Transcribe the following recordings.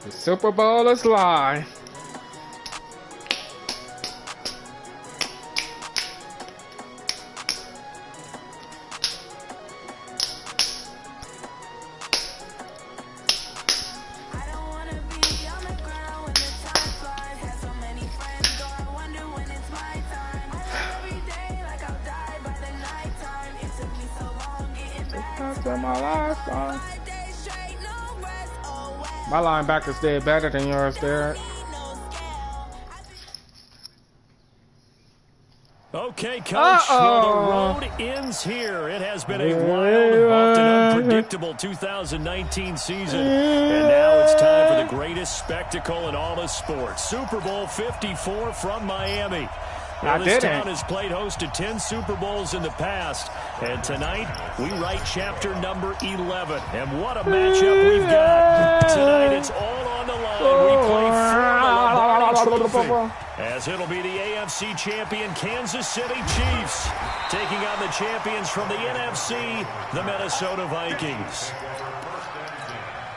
The Super Bowl is live. My linebackers did better than yours, Derek. Okay, Coach, well, the road ends here. It has been a wild, often unpredictable 2019 season. And now it's time for the greatest spectacle in all of sports. Super Bowl 54 from Miami. Well, this town has played host to 10 Super Bowls in the past. And tonight, we write chapter number 11. And what a matchup we've got. Tonight, it's all on the line. We play for the Trophy. As it'll be the AFC champion Kansas City Chiefs taking on the champions from the NFC, the Minnesota Vikings.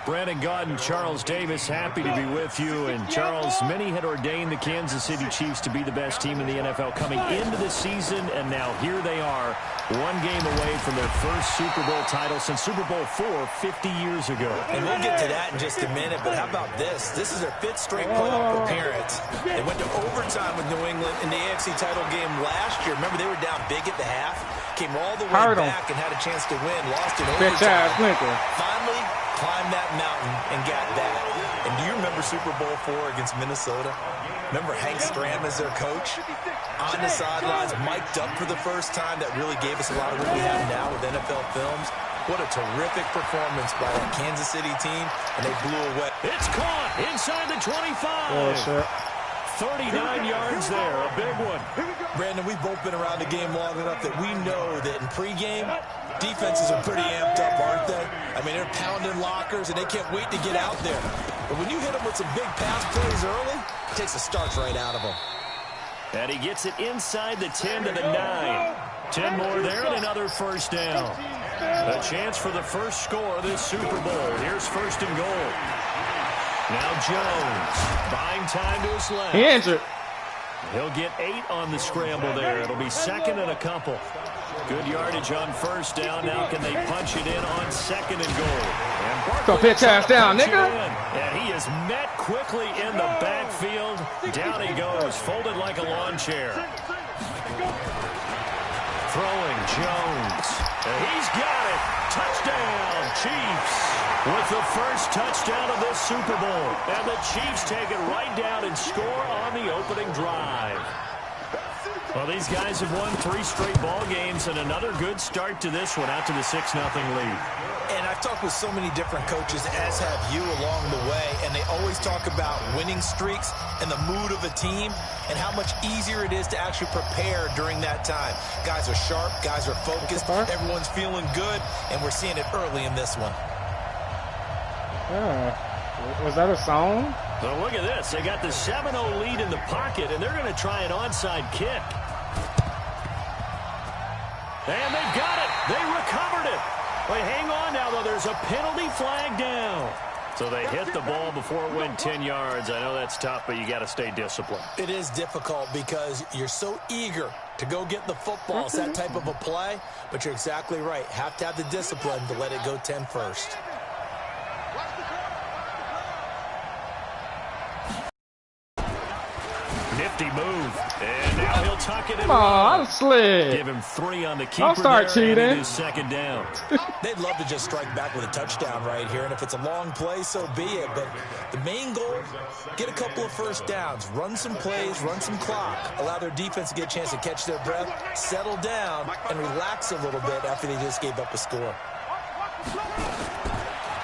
Brandon Gaudin, Charles Davis, happy to be with you. And Charles, many had ordained the Kansas City Chiefs to be the best team in the NFL coming into the season, and now here they are, one game away from their first Super Bowl title since Super Bowl IV 50 years ago. And we'll get to that in just a minute, but how about this? This is their 5th straight playoff appearance. They went to overtime with New England in the AFC title game last year. Remember, they were down big at the half, came all the way back and had a chance to win, lost in overtime. Finally climbed that mountain and got back. And do you remember Super Bowl IV against Minnesota? Remember Hank Stram as their coach? On the sidelines, mic'd up for the first time. That really gave us a lot of what we have now with NFL films. What a terrific performance by that Kansas City team, and they blew away. It's caught inside the 25. 39 yards there, a big one. Brandon, we've both been around the game long enough that we know that in pregame, defenses are pretty amped up, aren't they? I mean, they're pounding lockers, and they can't wait to get out there. But when you hit them with some big pass plays early, it takes the starch right out of them. And he gets it inside the 10 to the 9. 10 more there and another first down. A chance for the first score of this Super Bowl. Here's first and goal. Now Jones, buying time to his left. He injured. He'll get 8 on the scramble there. It'll be second and a couple. Good yardage on first down. Now can they punch it in on second and goal? And go pitch ass down, nigga. And he is met quickly in the backfield. Down he goes, folded like a lawn chair. Throwing Jones. And he's got it. Touchdown, Chiefs. With the first touchdown of this Super Bowl. And the Chiefs take it right down and score on the opening drive. Well, these guys have won 3 straight ball games and another good start to this one out to the 6-0 lead. And I've talked with so many different coaches, as have you along the way, and they always talk about winning streaks and the mood of a team and how much easier it is to actually prepare during that time. Guys are sharp, guys are focused, everyone's feeling good, and we're seeing it early in this one. Was that a song? Well, look at this. They got the 7-0 lead in the pocket, and they're going to try an onside kick. And they've got it. They recovered it. Wait, hang on now, though. There's a penalty flag down. So they hit the ball before it went 10 yards. I know that's tough, but you got to stay disciplined. It is difficult because you're so eager to go get the football. It's that type of a play, but you're exactly right. Have to have the discipline to let it go 10 first. Nifty move. And now he'll tuck it in. Come on, slick. Give him 3 on the keeper. Don't start cheating. His second down. They'd love to just strike back with a touchdown right here, and if it's a long play, so be it. But the main goal, get a couple of first downs, run some plays, run some clock, allow their defense to get a chance to catch their breath, settle down, and relax a little bit after they just gave up a score.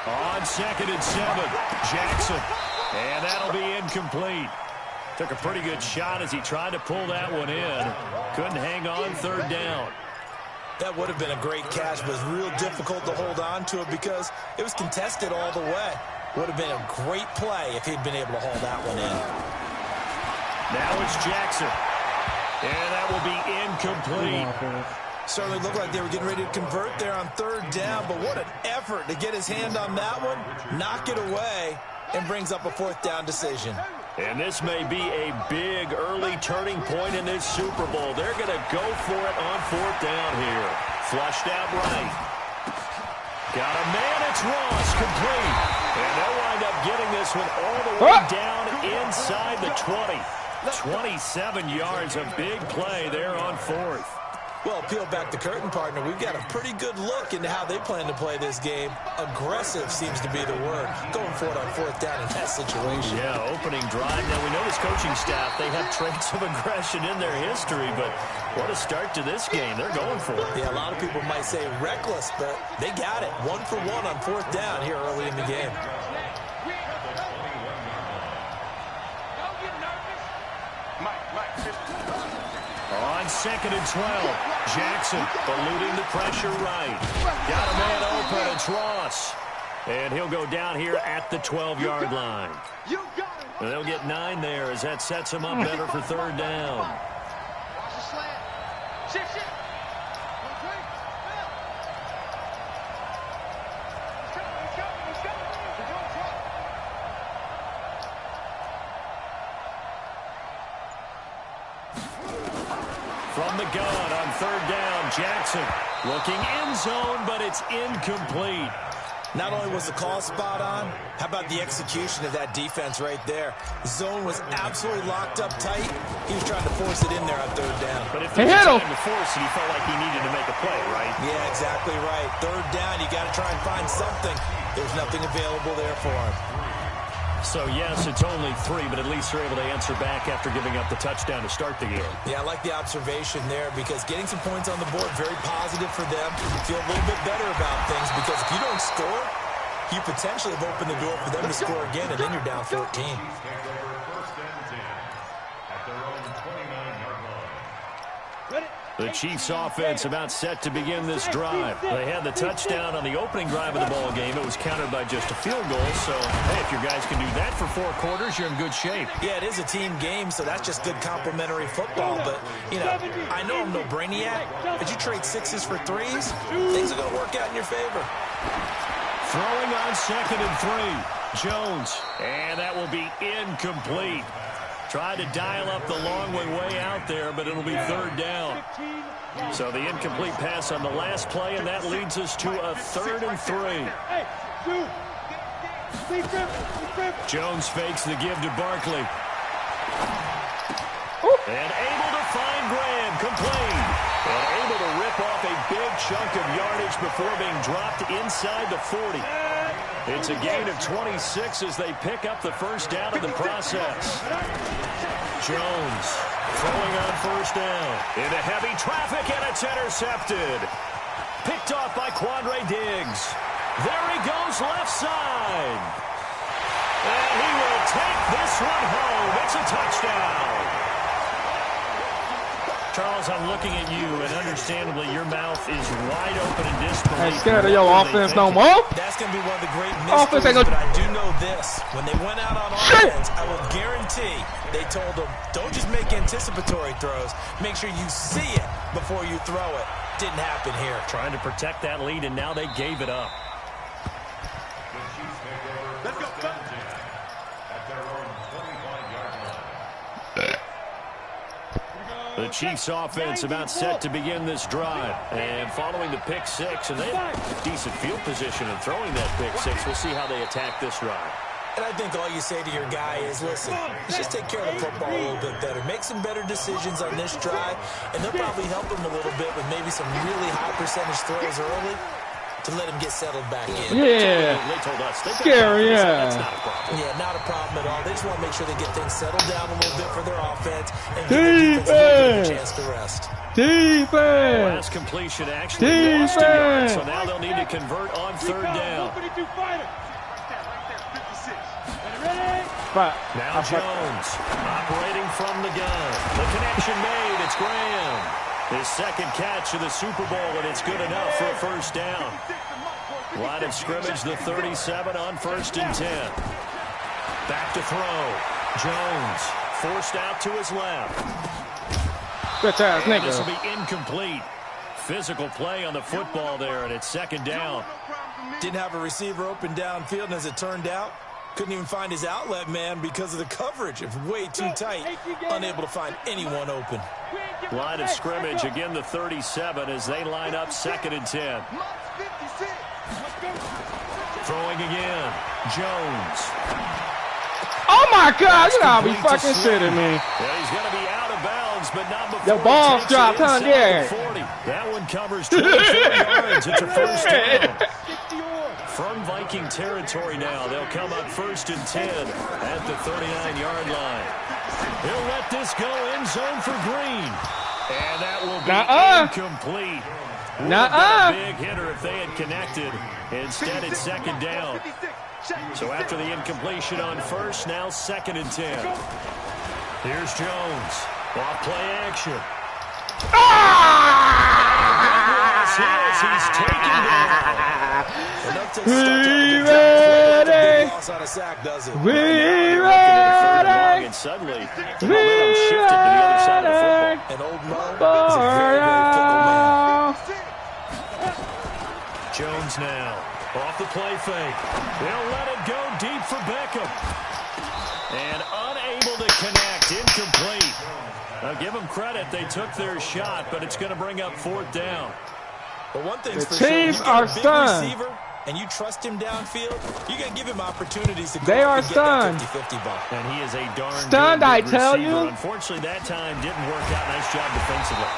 On 2nd and 7, Jackson. And that'll be incomplete. Took a pretty good shot as he tried to pull that one in. Couldn't hang on 3rd down. That would have been a great catch, but it was real difficult to hold on to it because it was contested all the way. Would have been a great play if he'd been able to haul that one in. Now it's Jackson. And that will be incomplete. Certainly looked like they were getting ready to convert there on third down, but what an effort to get his hand on that one, knock it away, and brings up a fourth down decision. And this may be a big early turning point in this Super Bowl. They're going to go for it on fourth down here. Flushed out right. Got a man, it's Ross, complete. And they'll wind up getting this one all the way down inside the 20. 27 yards, a big play there on fourth. Well, peel back the curtain, partner. We've got a pretty good look into how they plan to play this game. Aggressive seems to be the word. Going for it on fourth down in that situation. Yeah, opening drive. Now, we know this coaching staff, they have traits of aggression in their history, but what a start to this game. They're going for it. Yeah, a lot of people might say reckless, but they got it. 1 for 1 on fourth down here early in the game. On 2nd and 12, Jackson eluding the pressure right. Got a man open, it's Ross. And he'll go down here at the 12-yard line. And they'll get 9 there as that sets him up better for third down. From the gun on third down, Jackson looking end zone, but it's incomplete. Not only was the call spot on, how about the execution of that defense right there? Zone was absolutely locked up tight. He was trying to force it in there on third down. But if there's time to force it, he felt like he needed to make a play, right? Yeah, exactly right. Third down, you got to try and find something. There's nothing available there for him. So, yes, it's only 3, but at least they're able to answer back after giving up the touchdown to start the game. Yeah, I like the observation there because getting some points on the board, very positive for them. Feel a little bit better about things because if you don't score, you potentially have opened the door for them to score again, and then you're down 14. The Chiefs' offense about set to begin this drive. They had the touchdown on the opening drive of the ball game. It was countered by just a field goal. So, hey, if your guys can do that for 4 quarters, you're in good shape. Yeah, it is a team game, so that's just good complimentary football. But, you know, I know I'm no brainiac, but you trade 6s for 3s, things are going to work out in your favor. Throwing on 2nd and 3. Jones. And that will be incomplete. Tried to dial up the long way out there, but it'll be third down. So the incomplete pass on the last play, and that leads us to a 3rd and 3. Jones fakes the give to Barkley. And able to find Graham, complete. And able to rip off a big chunk of yardage before being dropped inside the 40. It's a gain of 26 as they pick up the first down in the process. Jones throwing on first down. Into heavy traffic, and it's intercepted. Picked off by Quandre Diggs. There he goes left side. And he will take this one home. It's a touchdown. Charles, I'm looking at you, and understandably, your mouth is wide open in disbelief. Ain't scared of your offense no more. That's going to be one of the great mysteries, but I do know this. When they went out on offense, I will guarantee they told them, don't just make anticipatory throws. Make sure you see it before you throw it. Didn't happen here. Trying to protect that lead, and now they gave it up. Let's go. The Chiefs' offense about set to begin this drive. And following the pick 6, and they have decent field position in throwing that pick 6. We'll see how they attack this drive. And I think all you say to your guy is, listen, let's just take care of the football a little bit better. Make some better decisions on this drive, and they'll probably help him a little bit with maybe some really high percentage throws early to let him get settled back in. Yeah. They told us. Scary, yeah. That's not a problem. Yeah, not a problem at all. They just want to make sure they get things settled down a little bit for their offense and give their defense a chance to rest. Defense! Last completion actually lost a yard, so now they'll need to convert on third down. Now Jones operating from the gun. The connection made. It's Graham. His second catch of the Super Bowl, and it's good enough for a first down. Line of scrimmage, the 37 on 1st and 10. Back to throw. Jones forced out to his left. Bitch ass nigga. This will be incomplete. physical play on the football there, and it's second down. Didn't have a receiver open downfield, and as it turned out, couldn't even find his outlet man because of the coverage. It was way too tight, unable to find anyone open. Line of scrimmage, again the 37 as they line up 2nd and 10. Throwing again, Jones. Oh my God! You gotta be fucking shitting me. Yeah, he's going to be out of bounds, but not before the ball's dropped, huh? Yeah. That one covers 24 yards. It's a first down. From Viking territory now, they'll come up 1st and 10 at the 39-yard line. He'll let this go end zone for Green. And that will be incomplete. A big hitter if they had connected. Instead, it's 2nd down. So after the incompletion on 1st, now 2nd and 10. Here's Jones. Off play action. He's taken down. We ready? We ready? And suddenly, the momentum shifted to the other side of the football. And old Mo is a very, very fickle man. Jones now. Off the play fake. They'll let it go deep for Beckham. And unable to connect. Incomplete. Now give them credit. They took their shot, but it's going to bring up 4th down. But one thing's the for Chiefs sure, are stunned. Receiver, and you trust him downfield, you're going to give him opportunities to go they are and stunned. Get that 50-50 ball. And he is a darn stunned, good I tell receiver. you. Unfortunately, that time didn't work out. Nice job defensively.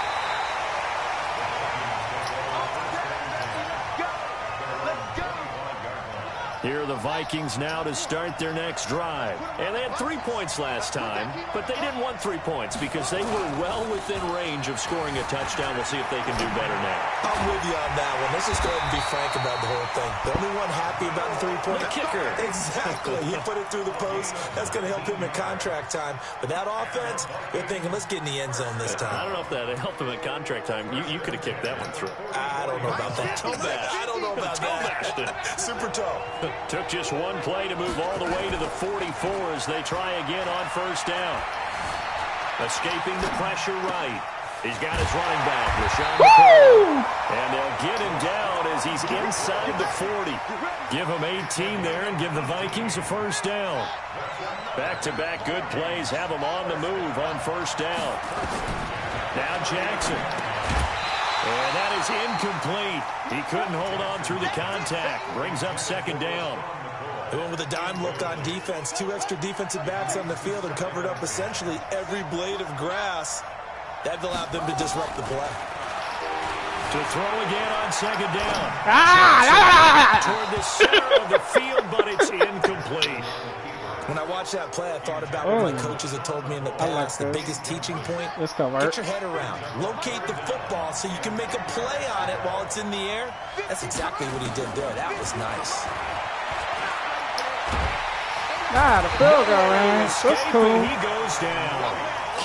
Here are the Vikings now to start their next drive. And they had 3 points last time, but they didn't want 3 points because they were well within range of scoring a touchdown. We'll see if they can do better now. I'm with you on that one. Let's just go ahead and be frank about the whole thing. The only one happy about the 3-point the kicker. Exactly. He put it through the post. That's going to help him in contract time. But that offense, they're thinking, let's get in the end zone this time. I don't know if that helped him in contract time. You could have kicked that one through. I don't know about that. I don't know about that. Super toe. Took just one play to move all the way to the 44 as they try again on 1st down. Escaping the pressure right. He's got his running back, Rashawn McCall. And they'll get him down as he's inside the 40. Give him 18 there and give the Vikings a 1st down. Back-to-back good plays have them on the move on 1st down. Now Jackson. And that is incomplete. He couldn't hold on through the contact. Brings up 2nd down. They went with a dime look on defense. 2 extra defensive backs on the field and covered up essentially every blade of grass. That allowed them to disrupt the play. To throw again on 2nd down. Toward the center of the field, but it's incomplete. When I watched that play, I thought about what my coaches had told me in the past. The biggest teaching point, get your head around. Locate the football so you can make a play on it while it's in the air. That's exactly what he did there. That was nice. The field goal, man. That's cool. He goes down.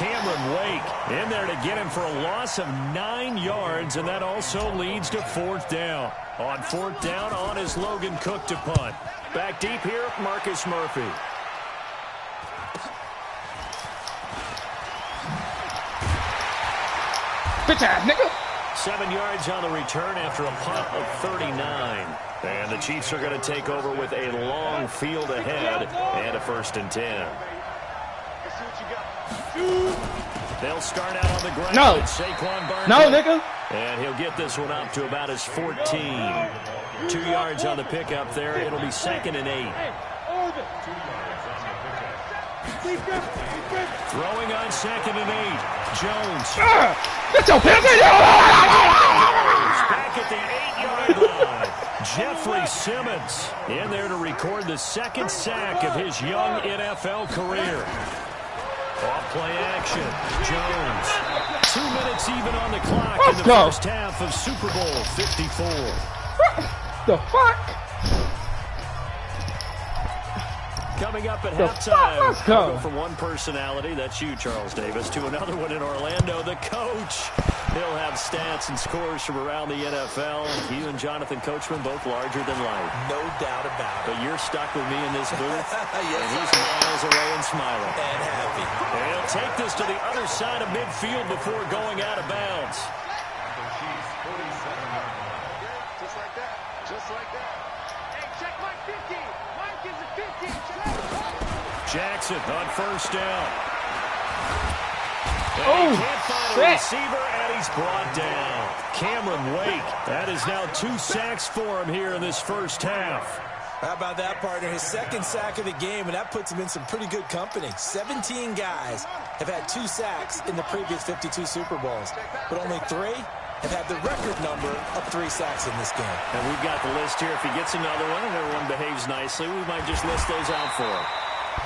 Cameron Wake in there to get him for a loss of 9 yards, and that also leads to 4th down. On 4th down, on is Logan Cook to punt. Back deep here, Marcus Murphy. Bitch ass nigga. 7 yards on the return after a punt of 39. And the Chiefs are going to take over with a long field ahead and a 1st and 10. They'll start out on the ground. No. Saquon Barkley. No, nigga. And he'll get this one up to about his 14. 2 yards on the pickup there. It'll be 2nd and 8. Throwing on 2nd and 8. Jones. Get your pants in. Back at the 8-yard line. Jeffrey Simmons in there to record the 2nd sack of his young NFL career. Off play action. Jones. 2 minutes even on the clock in the first half of Super Bowl 54. The fuck? Coming up at halftime. Let's go. From one personality, that's you, Charles Davis, to another one in Orlando, the coach. He'll have stats and scores from around the NFL. You and Jonathan Coachman, both larger than life. No doubt about it. But you're stuck with me in this booth, yes, and he's miles away and smiling. And happy. And he'll take this to the other side of midfield before going out of bounds. Jackson on first down. Oh, he can't find a receiver, and he's brought down. Cameron Wake. That is now 2 sacks for him here in this first half. How about that, partner? His second sack of the game, and that puts him in some pretty good company. 17 guys have had 2 sacks in the previous 52 Super Bowls, but only 3 have had the record number of 3 sacks in this game. And we've got the list here. If he gets another one and everyone behaves nicely, we might just list those out for him.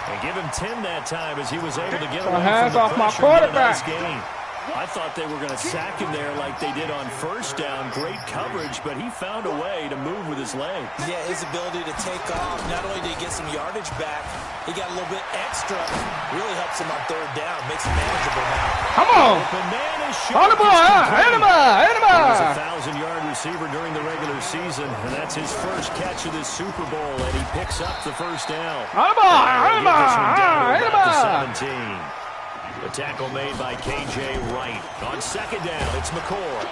And give him 10 that time as he was able to get away hands from the off my pressure and get a quarterback. nice gain. I thought they were going to sack him there like they did on first down. Great coverage, but he found a way to move with his leg. Yeah, his ability to take off. Not only did he get some yardage back, he got a little bit extra. Really helps him on third down. Makes him manageable now. Come on. On the ball. Hit him up. Hit him He was up. a 1,000-yard receiver during the regular season, and that's his first catch of this Super Bowl, and he picks up the first down. On the ball. Hit him up. Hit him up. The 17. The tackle made by K.J. Wright. On second down, it's McCoy.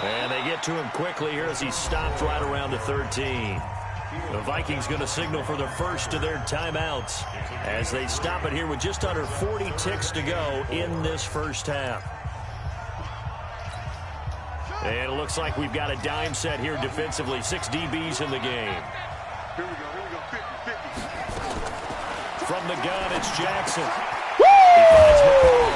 And they get to him quickly here as he stopped right around the 13. The Vikings going to signal for the first of their timeouts as they stop it here with just under 40 ticks to go in this first half. And it looks like we've got a dime set here defensively. 6 DBs in the game. Here we go, 50-50. From the gun, it's Jackson. He finds McCoy.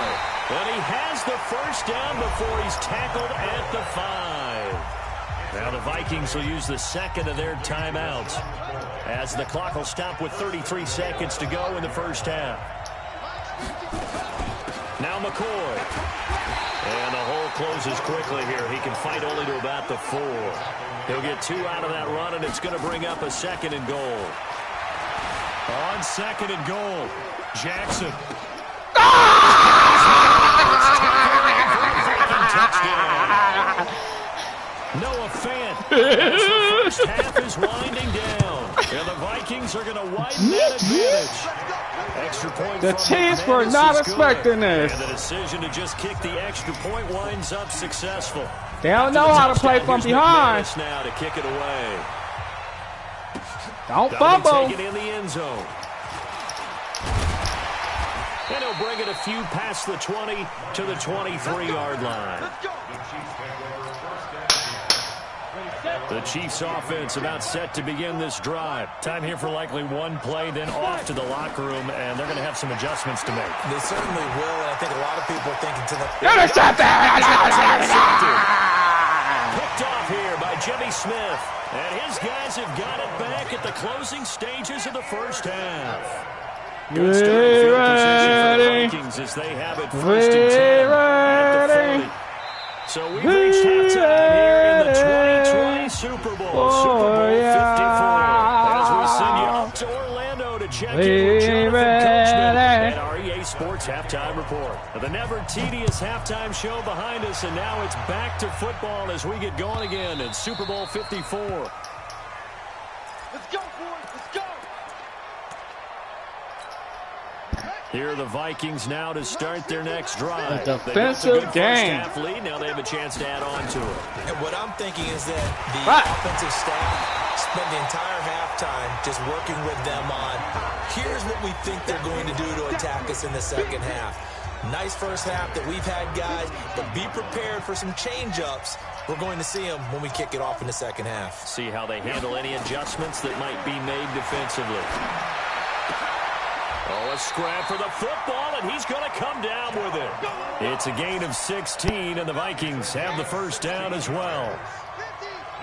And he has the first down before he's tackled at the 5. Now the Vikings will use the second of their timeouts as the clock will stop with 33 seconds to go in the first half. Now McCoy. And the hole closes quickly here. He can fight only to about the 4. He'll get 2 out of that run, and it's going to bring up a second and goal. On second and goal, Jackson. Noah Fant. The first half is winding down. And the Vikings are going to widen that advantage. Extra point. The Chiefs were not expecting this. And the decision to just kick the extra point winds up successful. They don't know how to play from behind. Now to kick it away. Don't fumble. Take it in the end zone. And he'll bring it a few past the 20 to the 23-yard line. The Chiefs offense about set to begin this drive. Time here for likely one play, then off to the locker room, and they're going to have some adjustments to make. They certainly will, and I think a lot of people are thinking to the... Picked off here by Jimmy Smith, and his guys have got it back at the closing stages of the first half. Good starting field position for the Vikings as they have it first and 10 at the 40. So we've reached halftime here in the 2020 Super Bowl, Super Bowl 54. As we send you up to Orlando to check in with Jonathan Coachman at our EA Sports Halftime Report. The never tedious halftime show behind us, and now it's back to football as we get going again in Super Bowl 54. Let's go, boys. Let's go. Here are the Vikings now to start their next drive. A defensive game. First half lead. Now they have a chance to add on to it. And what I'm thinking is that the offensive staff spent the entire halftime just working with them on, here's what we think they're going to do to attack us in the second half. Nice first half that we've had, guys, but be prepared for some change-ups. We're going to see them when we kick it off in the second half. See how they handle any adjustments that might be made defensively. Oh, a scrap for the football, and he's going to come down with it. It's a gain of 16, and the Vikings have the first down as well.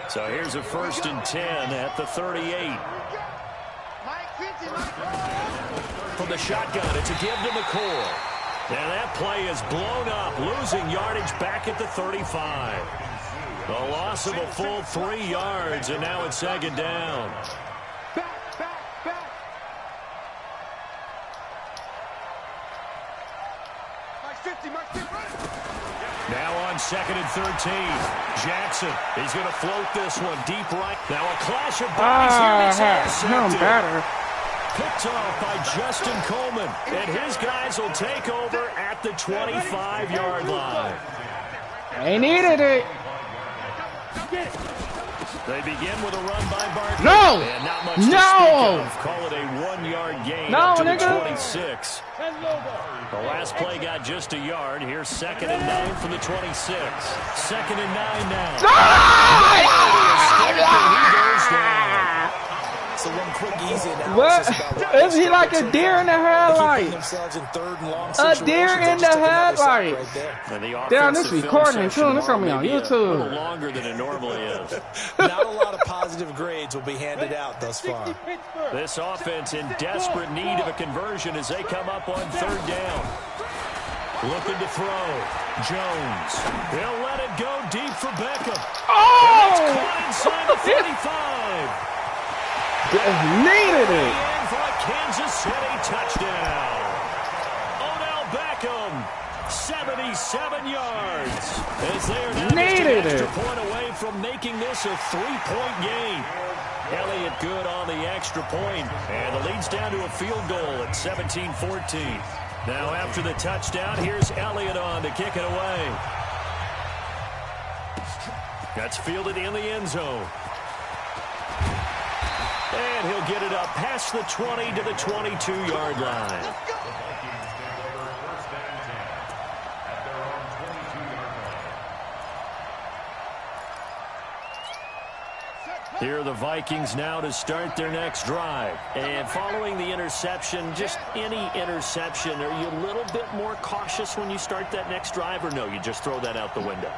So here's a 1st and 10 at the 38. From the shotgun, it's a give to McCoy. And that play is blown up, losing yardage back at the 35. A loss of a full 3 yards, and now it's second down. Now on 2nd and 13. Jackson, he's going to float this one deep right. Now a clash of bodies here. It's intercepted. Picked off by Justin Coleman. And his guys will take over at the 25-yard line. They needed it. They begin with a run by Barkley. No! And not much to speak of. Call it a 1-yard gain up to the 26. The last play got just a yard. Here's 2nd and 9 from the 26. 2nd and 9 now. He goes down. So one quick, easy analysis What? Is he like a deer in the headlight? A deer in the headlight. Damn, this recording too. This on me on YouTube. A little longer than it normally is. Not a lot of positive grades will be handed out thus far. This offense in desperate need of a conversion as they come up on 3rd down. Looking to throw. Jones. He'll let it go deep for Beckham. Oh! And it's caught inside the 35. Needed it. And for a Kansas City touchdown. Odell Beckham, 77 yards. As they are now Needed just an it. extra point away from making this a 3-point game. Elliott good on the extra point, and the lead's down to a field goal at 17-14. Now after the touchdown, here's Elliott on to kick it away. That's fielded in the end zone. And he'll get it up past the 20 to the 22-yard line. Here are the Vikings now to start their next drive. And following the interception, just any interception, are you a little bit more cautious when you start that next drive, or no, you just throw that out the window?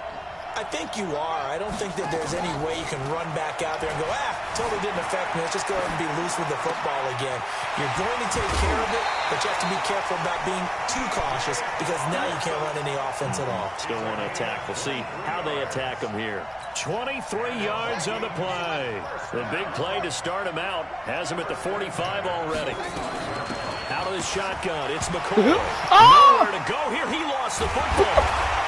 I think you are. I don't think that there's any way you can run back out there and go, totally didn't affect me. Let's just go ahead and be loose with the football again. You're going to take care of it, but you have to be careful about being too cautious because now you can't run any offense at all. Still want to attack. We'll see how they attack them here. 23 yards on the play. The big play to start him out. Has him at the 45 already. Out of the shotgun, it's McCoy. Nowhere to go here. He lost the football.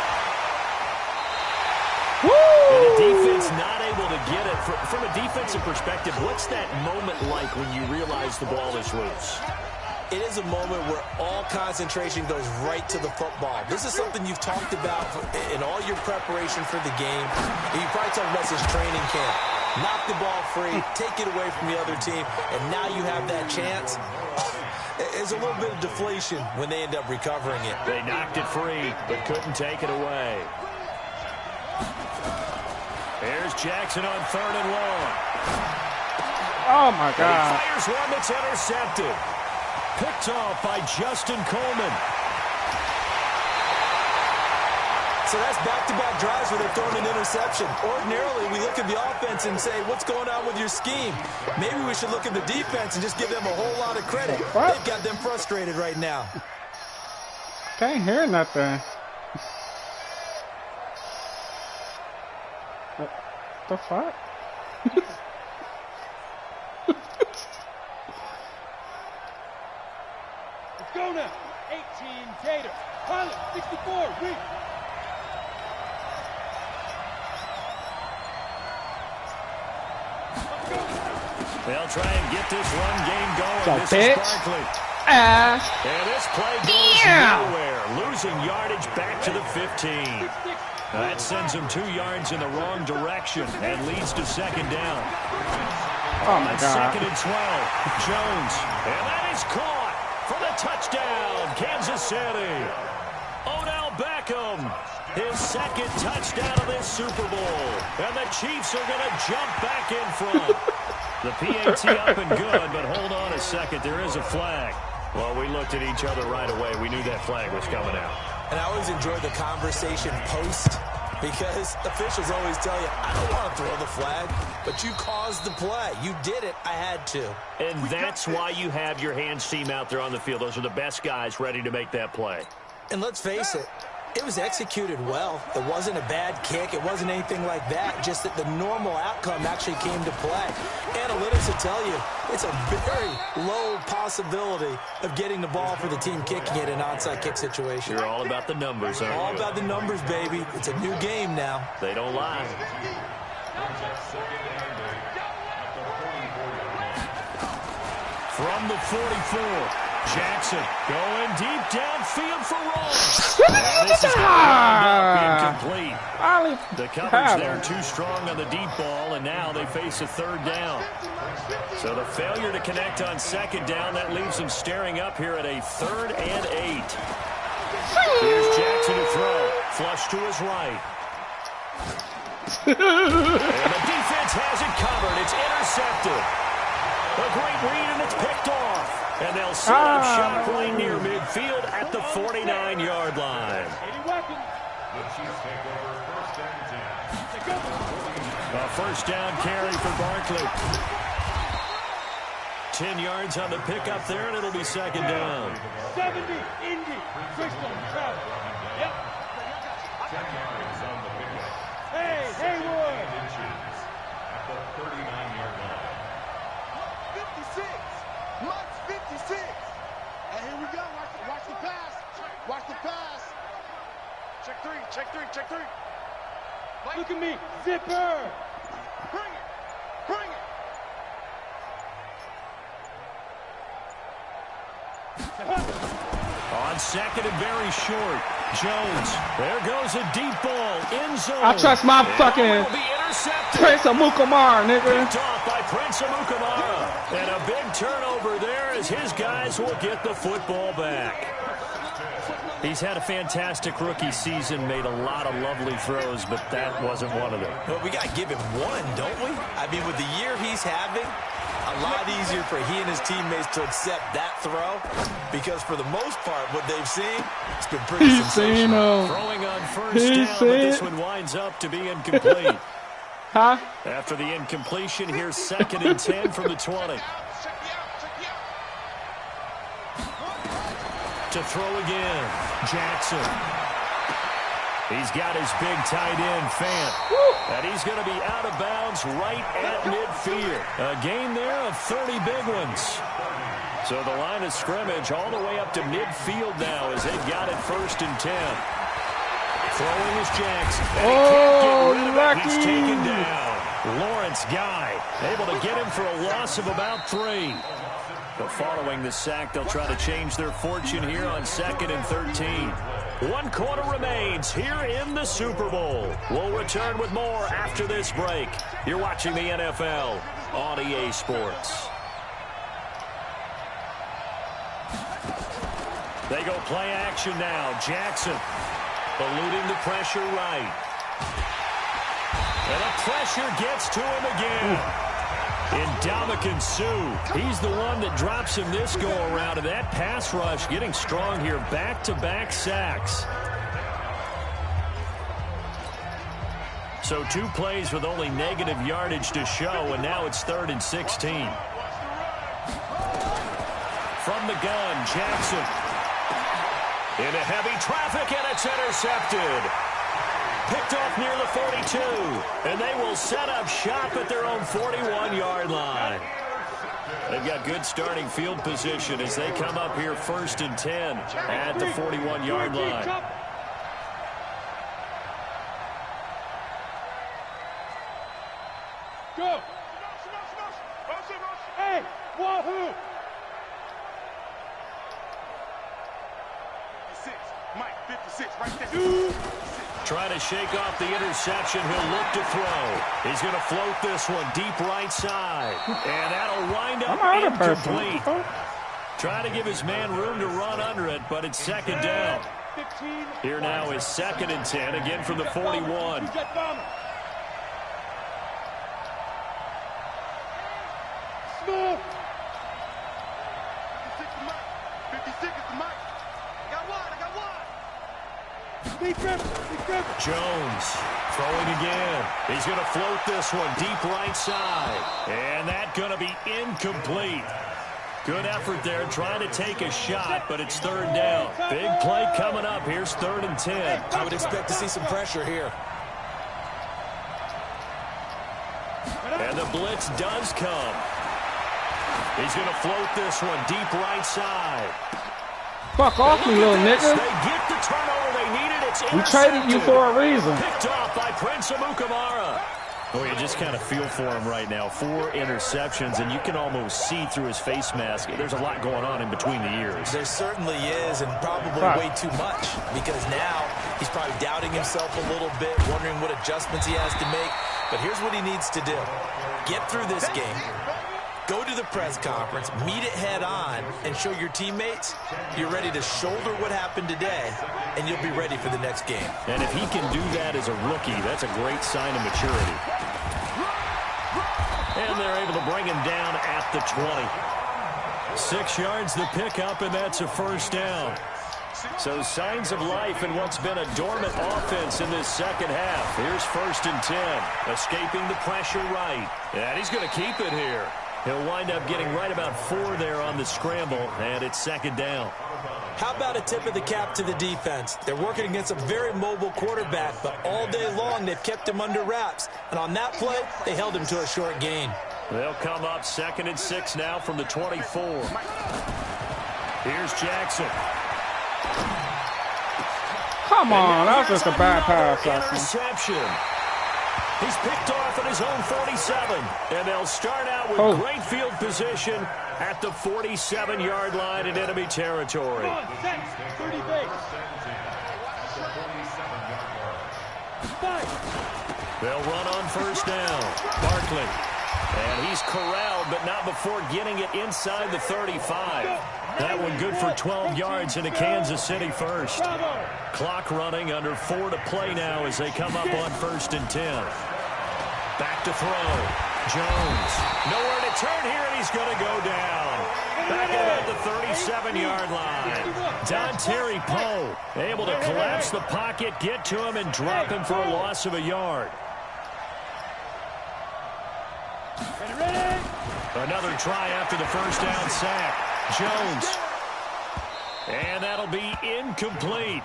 And the defense not able to get it. From a defensive perspective, what's that moment like when you realize the ball is loose? It is a moment where all concentration goes right to the football. This is something you've talked about in all your preparation for the game. You probably talked about this training camp. Knock the ball free, take it away from the other team, and now you have that chance. There's a little bit of deflation when they end up recovering it. They knocked it free, but couldn't take it away. Here's Jackson on 3rd and long. Oh, my God. He fires one that's intercepted. Picked off by Justin Coleman. So that's back-to-back drives where they're throwing an interception. Ordinarily, we look at the offense and say, what's going on with your scheme? Maybe we should look at the defense and just give them a whole lot of credit. What? They've got them frustrated right now. Can't hear nothing. The fuck? Let's go now. 18 Tater. Pilot 64. Reach. They'll try and get this run game going. So this bitch. is Barkley. Ass. And this play goes nowhere. Losing yardage back to the 15. That sends him 2 yards in the wrong direction and leads to 2nd down. Oh, my God. 2nd and 12. Jones. And that is caught for the touchdown. Kansas City. Odell Beckham. His 2nd touchdown of this Super Bowl. And the Chiefs are going to jump back in front. The PAT up and good, but hold on a second. There is a flag. Well, we looked at each other right away. We knew that flag was coming out. And I always enjoy the conversation post because officials always tell you, I don't want to throw the flag, but you caused the play. You did it. I had to. And that's why you have your hands team out there on the field. Those are the best guys ready to make that play. And let's face it, it was executed well. It wasn't a bad kick. It wasn't anything like that. Just that the normal outcome actually came to play. Analytics will tell you it's a very low possibility of getting the ball for the team kicking it in an onside kick situation. You're all about the numbers, aren't you? All about the numbers, baby. It's a new game now. They don't lie. From the 44. Jackson going deep downfield for Ross. This is incomplete. The coverage there too strong on the deep ball, and now they face a third down. So the failure to connect on second down, that leaves them staring up here at a 3rd and 8. Here's Jackson to throw. Flush to his right. And the defense has it covered. It's intercepted. A great read, and it's picked off. And they'll set up shop right near midfield at the 49-yard line. A first down carry for Barkley. 10 yards on the pickup there, and it'll be second down. 70, Indy, Crystal, travel. Yep. Hey, Haywood. At the 39-yard line. 56. Mike's 56. And here we go. Watch the pass. Watch the pass. Check three. Check three. Check three. Mike. Look at me. Zipper. Bring it. Bring it. On second and very short. Jones. There goes a deep ball. End zone. I trust my fucking Prince Amukamara, nigga. Picked off by Prince Amukamara. And a big turnover there as his guys will get the football back. He's had a fantastic rookie season, made a lot of lovely throws, but that wasn't one of them. Well, we got to give him one, don't we? I mean, with the year he's having, a lot easier for he and his teammates to accept that throw, because for the most part, what they've seen, it's been pretty sensational. Throwing on first down, but this one winds up to be incomplete. Huh? After the incompletion, here's 2nd and 10 from the 20. To throw again, Jackson. He's got his big tight end, Fant. And he's going to be out of bounds right at midfield. A gain there of 30 big ones. So the line of scrimmage all the way up to midfield now as they've got it 1st and 10. Throwing is Jackson. And lucky. He's taken down. Lawrence Guy able to get him for a loss of about 3. But following the sack, they'll try to change their fortune here on 2nd and 13. 1 quarter remains here in the Super Bowl. We'll return with more after this break. You're watching the NFL on EA Sports. They go play action now. Jackson eluding the pressure right. And the pressure gets to him again. Ndamukong Suh, he's the one that drops him this go-around, and that pass rush getting strong here. Back-to-back sacks. So 2 plays with only negative yardage to show, and now it's 3rd and 16. From the gun, Jackson. Into heavy traffic, and it's intercepted. Picked off near the 42, and they will set up shop at their own 41-yard line. They've got good starting field position as they come up here 1st and 10 at the 41-yard line. Go! Hey, wahoo! Mike, 56, right there. Trying to shake off the interception. He'll look to throw. He's going to float this one deep right side. And that'll wind up incomplete. Trying to give his man room to run under it, but it's 2nd down. Here now is 2nd and 10, again from the 41. Smooth! 56 is the mic. I got one. Jones throwing again. He's going to float this one deep right side. And that's going to be incomplete. Good effort there trying to take a shot, but it's 3rd down. Big play coming up. Here's 3rd and 10. I would expect to see some pressure here. And the blitz does come. He's going to float this one deep right side. Fuck off, you little nigga. They get the turnover they needed. It's we traded you for a reason. Picked off by Prince Amukamara. Well, you just kind of feel for him right now. 4 interceptions, and you can almost see through his face mask. There's a lot going on in between the ears. There certainly is, and probably way too much, because now he's probably doubting himself a little bit, wondering what adjustments he has to make. But here's what he needs to do. Get through this game, go to the press conference, meet it head on, and show your teammates you're ready to shoulder what happened today, and you'll be ready for the next game. And if he can do that as a rookie, that's a great sign of maturity. And they're able to bring him down at the 20. 6 yards the pickup, and that's a first down. So signs of life in what's been a dormant offense in this second half. Here's 1st and 10. Escaping the pressure right. And he's going to keep it here. He'll wind up getting right about 4 there on the scramble, and it's 2nd down. How about a tip of the cap to the defense? They're working against a very mobile quarterback, but all day long they've kept him under wraps. And on that play, they held him to a short gain. They'll come up 2nd and 6 now from the 24. Here's Jackson. Come on, that was just a bad pass. Interception. He's picked off at his own 47, and they'll start out with great field position at the 47-yard line in enemy territory. They'll run on 1st down. Barkley. And he's corralled, but not before getting it inside the 35. That one good for 12 yards into Kansas City first. Clock running, under 4 to play now as they come up on 1st and 10. Back to throw. Jones. Nowhere to turn here, and he's going to go down. Back at about the 37-yard line. Dontari Poe able to collapse the pocket, get to him, and drop him for a loss of a yard. Another try after the 1st down sack. Jones. And that'll be incomplete.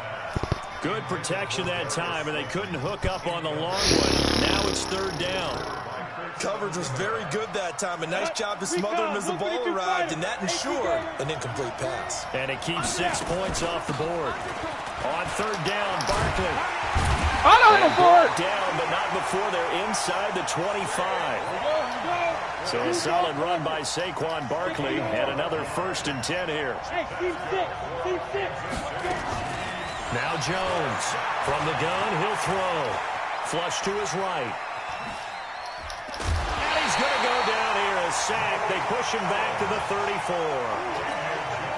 Good protection that time, and they couldn't hook up on the long one. Now it's 3rd down. Coverage was very good that time. A nice job to smother him as the ball arrived, and that ensured an incomplete pass. And it keeps 6 points off the board. On 3rd down, Barkley. Down, but not before they're inside the 25. So a solid run by Saquon Barkley, and another 1st and 10 here. Now Jones. From the gun, he'll throw. Flush to his right. And he's going to go down here, a sack. They push him back to the 34.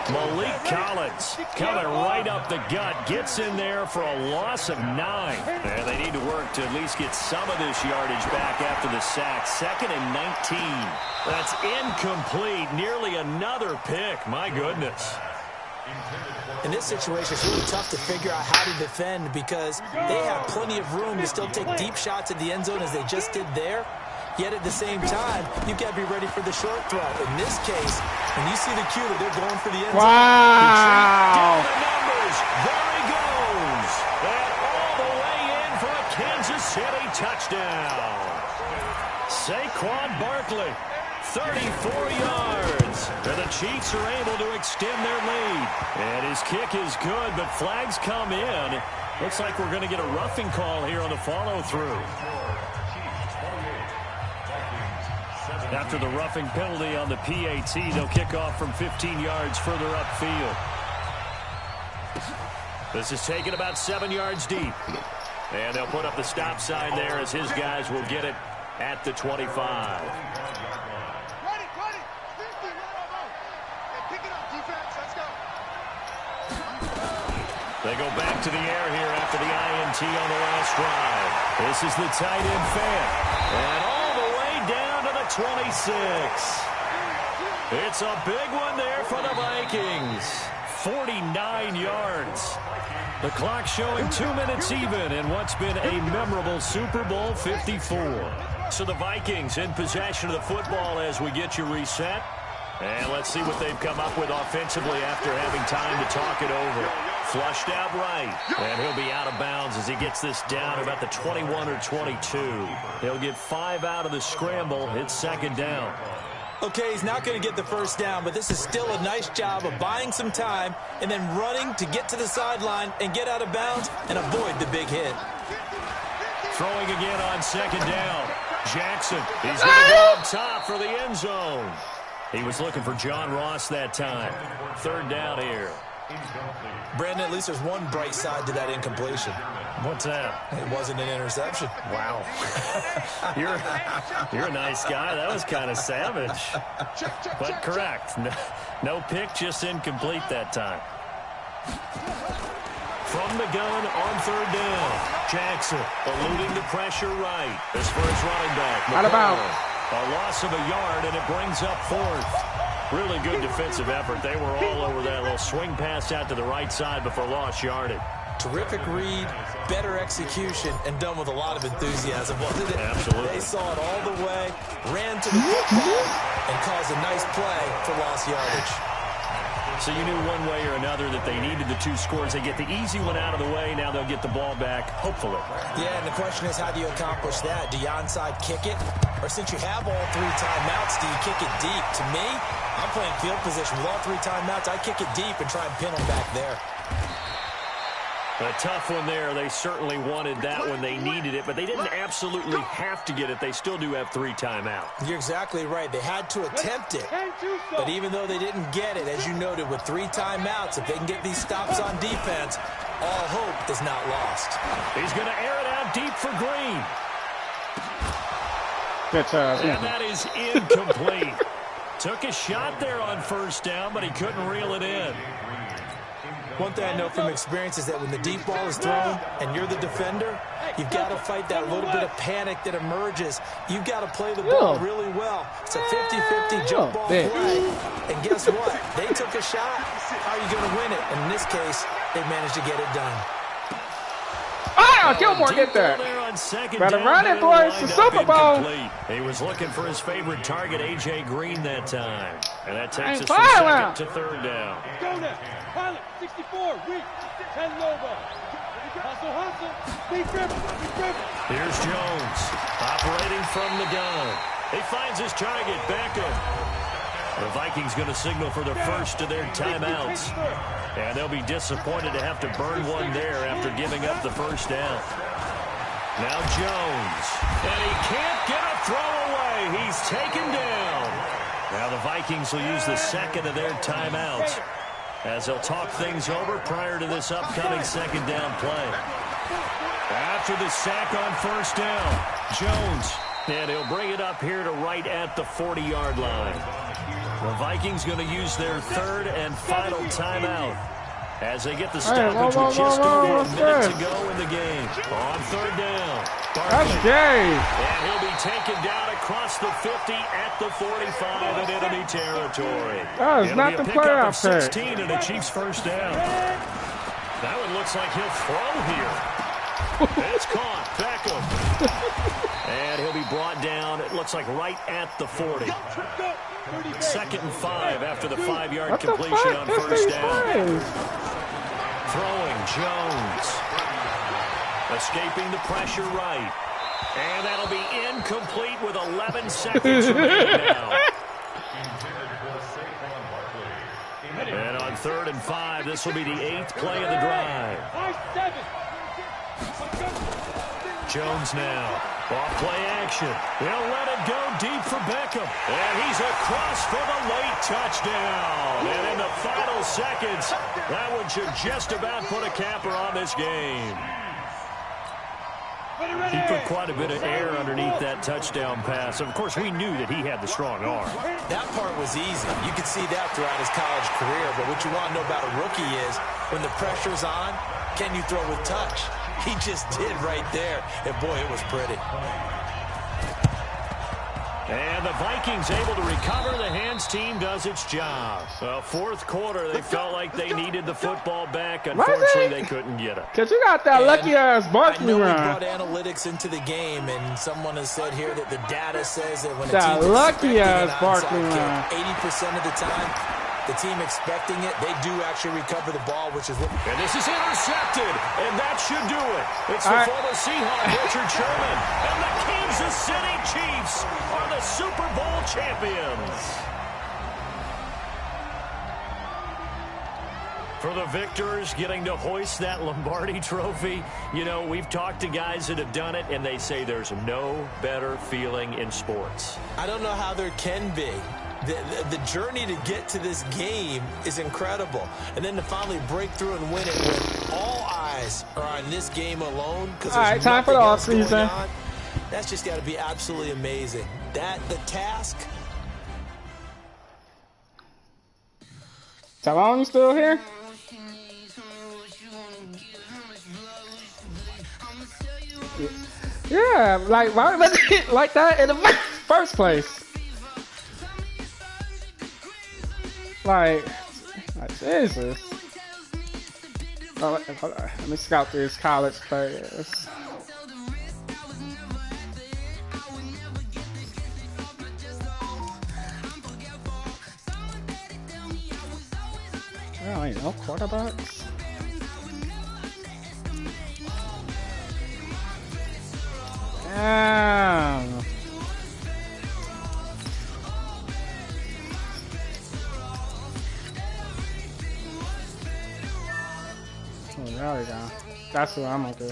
Malik Collins coming right up the gut. Gets in there for a loss of 9. And they need to work to at least get some of this yardage back after the sack. 2nd and 19. That's incomplete. Nearly another pick. My goodness. In this situation, it's really tough to figure out how to defend because they have plenty of room to still take deep shots at the end zone as they just did there. Yet at the same time, you've got to be ready for the short throw. In this case, when you see the cue that they're going for the end zone. Wow. The numbers. There he goes. And all the way in for a Kansas City touchdown. Saquon Barkley, 34 yards. And the Chiefs are able to extend their lead. And his kick is good, but flags come in. Looks like we're going to get a roughing call here on the follow-through. After the roughing penalty on the PAT, they'll kick off from 15 yards further upfield. This is taken about 7 yards deep. And they'll put up the stop sign there as his guys will get it at the 25. They go back to the air here after the INT on the last drive. This is the tight end fan. And all the way down to the 26. It's a big one there for the Vikings. 49 yards. The clock showing 2 minutes even in what's been a memorable Super Bowl 54. So the Vikings in possession of the football as we get you reset. And let's see what they've come up with offensively after having time to talk it over. Flushed out right. And he'll be out of bounds as he gets this down about the 21 or 22. He'll get 5 out of the scramble. It's 2nd down. Okay, he's not going to get the first down, but this is still a nice job of buying some time and then running to get to the sideline and get out of bounds and avoid the big hit. Throwing again on 2nd down. Jackson, he's going to go up top for the end zone. He was looking for John Ross that time. 3rd down here. Brandon, at least there's one bright side to that incompletion. What's that? It wasn't an interception. Wow. You're a nice guy. That was kind of savage. But correct. No pick, just incomplete that time. From the gun on 3rd down. Jackson eluding the pressure right. This for his running back. Out of bounds. A loss of a yard, and it brings up 4th. Really good defensive effort. They were all over that little swing pass out to the right side before lost yardage. Terrific read, better execution, and done with a lot of enthusiasm, wasn't it? Absolutely. They saw it all the way, ran to the football, and caused a nice play for lost yardage. So you knew one way or another that they needed the 2 scores. They get the easy one out of the way. Now they'll get the ball back, hopefully. Yeah, and the question is, how do you accomplish that? Do you onside kick it? Or since you have all 3 timeouts, do you kick it deep? To me, I'm playing field position. With all 3 timeouts, I kick it deep and try and pin them back there. A tough one there. They certainly wanted that when they needed it, but they didn't absolutely have to get it. They still do have 3 timeouts. You're exactly right. They had to attempt it. But even though they didn't get it, as you noted, with 3 timeouts, if they can get these stops on defense, all hope is not lost. He's going to air it out deep for Green. And that is incomplete. Took a shot there on 1st down, but he couldn't reel it in. One thing I know from experience is that when the deep ball is thrown and you're the defender, you've got to fight that little bit of panic that emerges. You've got to play the ball really well. It's a 50-50 jump ball play. And guess what? They took a shot. How are you going to win it? And in this case, they managed to get it done. Ah, Gilmore get that. Better run it, boys. It's the Super Bowl. He was looking for his favorite target, A.J. Green, that time. And that takes us from 2nd to 3rd down. Go now. Pilot, 64, weak, 10 Lobo. Hustle, hustle. Speed dribble, speed dribble. Here's Jones, operating from the gun. He finds his target, Beckham. The Vikings going to signal for the first of their timeouts. And they'll be disappointed to have to burn one there after giving up the 1st down. Now Jones. And he can't get a throw away. He's taken down. Now the Vikings will use the 2nd of their timeouts as they'll talk things over prior to this upcoming 2nd down play. After the sack on 1st down, Jones. And he'll bring it up here to right at the 40-yard line. The Vikings going to use their 3rd and final timeout as they get the stoppage with just over a minute to go in the game. On 3rd down, That's gay. And he'll be taken down across the 50 at the 45 in enemy territory. That is not the playoff pick. 16 and a Chiefs 1st down. That one looks like he'll throw here. It's caught. Beckham. And he'll be brought down, it looks like right at the 40. 2nd and 5 after the 5-yard completion on 1st down. Throwing Jones. Escaping the pressure right. And that'll be incomplete with 11 seconds remaining now. And on 3rd and 5, this will be the 8th play of the drive. Jones now. Off play action. They'll let it go deep for Beckham. And he's across for the late touchdown. And in the final seconds, that one should just about put a capper on this game. He put quite a bit of air underneath that touchdown pass. Of course, we knew that he had the strong arm. That part was easy. You could see that throughout his college career. But what you want to know about a rookie is when the pressure's on, can you throw with touch? He just did right there. And, boy, it was pretty. And the Vikings able to recover. The hands team does its job. Well, 4th quarter, they felt like they needed the football back. Unfortunately, they couldn't get it. Because you got that lucky-ass Barkley run. I know we brought analytics into the game, and someone has said here that the data says that when a that team is lucky-ass Barkley run. 80% of the time, the team expecting it, they do actually recover the ball, which is what... And this is intercepted, and that should do it. It's the former Seahawk, Richard Sherman, and the Kansas City Chiefs are the Super Bowl champions. For the victors getting to hoist that Lombardi trophy, you know, we've talked to guys that have done it, and they say there's no better feeling in sports. I don't know how there can be. The journey to get to this game is incredible. And then to finally break through and win it when all eyes are on this game alone. All right, time for the offseason. That's just got to be absolutely amazing. The task. Talon, you still here? Yeah, like, why was it like that in the first place? Like Jesus. Oh, hold on. Let me scout these college players. Well, ain't no quarterbacks. Damn. Oh, there we go. That's what I'm gonna do.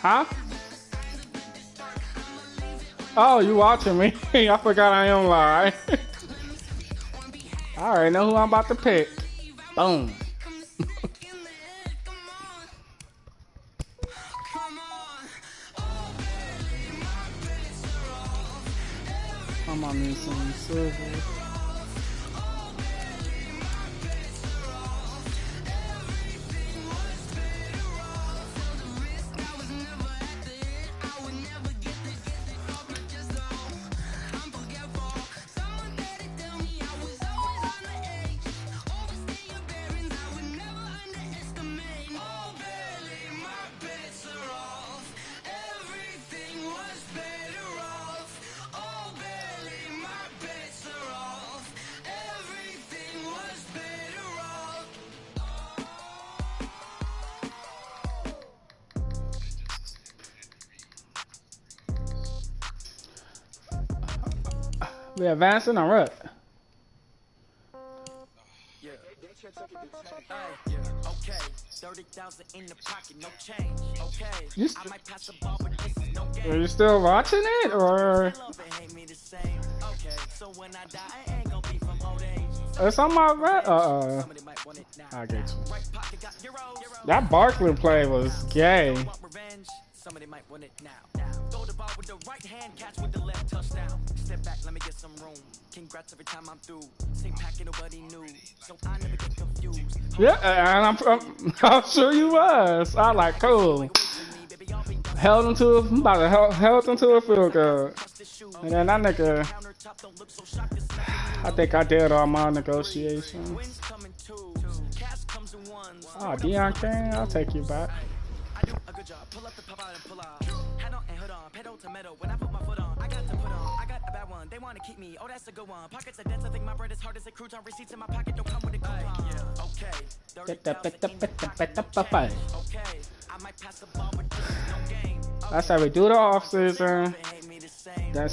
Huh? Oh, you watching me? I forgot I am live. I already know who I'm about to pick. Boom. I'm on me some silver. We advancing or what? Yeah. Okay. 30,000 in the pocket, no change. Okay. I might pass the ball, but this is no game. Are you still watching it or? Okay. So when I die, I ain't gonna be from old age. It's on my right. I get you. That Barkley play was gay. Somebody might want it now. Throw the ball with the right hand, catch with the left touchdown. Step back, let me get some room. Congrats every time I'm through. Same packet, nobody knew, so I never get confused. Yeah, and I'm sure you was. I like cool. Held him to a field goal, and then that nigga. I think I did all my negotiations. Oh, Deion King, I'll take you back. A good job. Pull up the pop out and pull out. Head on and hood on. Pedal to metal. When I put my foot on, I got to put on. I got a bad one. They want to keep me. Oh, that's a good one. Pockets are dense. I think my bread is hard as a crouton. Receipts in my pocket don't come with a coupon. Yeah. Okay. Okay. I might pass the ball, but this is no game. That's how we do the off season. Then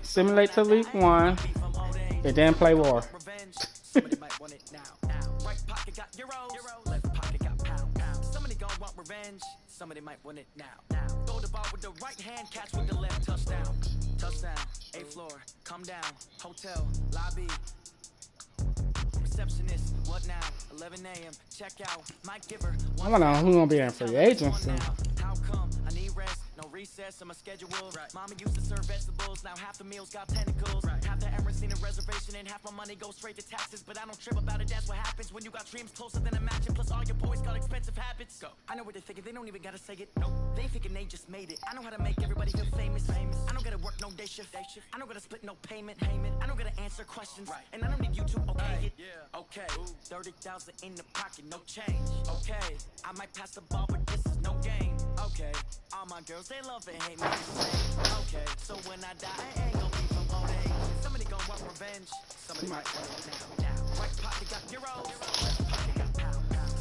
simulate to week 1, and then play war. Somebody might want it now. Right pocket got euros. Left pocket got pound. Somebody gon' want revenge. Somebody might want it now. Throw the ball with the right hand, catch with the left touchdown. Touchdown, 8th floor, come down, hotel, lobby. Receptionist, what now? 11 a.m. Check out. My giver. I don't know who's gonna be in free agency. How come? I need rest. No recess on my schedule. Right. Mama used to serve vegetables. Now half the meals got tentacles. Right. Half the Emirates seen a reservation and half my money goes straight to taxes. But I don't trip about it. That's what happens when you got dreams closer than a match. And plus all your boys got expensive habits. Go. I know what they're thinking. They don't even gotta say it. Nope. They thinking they just made it. I know how to make everybody feel famous. I don't gotta work no day shift. I don't gotta split no payment. I don't gotta answer questions. Right. And I don't need you to okay it. Yeah. Okay. 30,000 in the pocket, no change. Okay. I might pass the ball, but this is no game. Okay. All my girls, they love and hate me the same. Okay. So when I die, I ain't gonna be from old age. Somebody gonna want revenge. Somebody might want it now. Right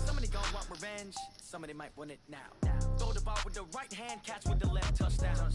Somebody gon' want revenge. Somebody might want it now. Throw the ball with the right hand, catch with the left, touchdown.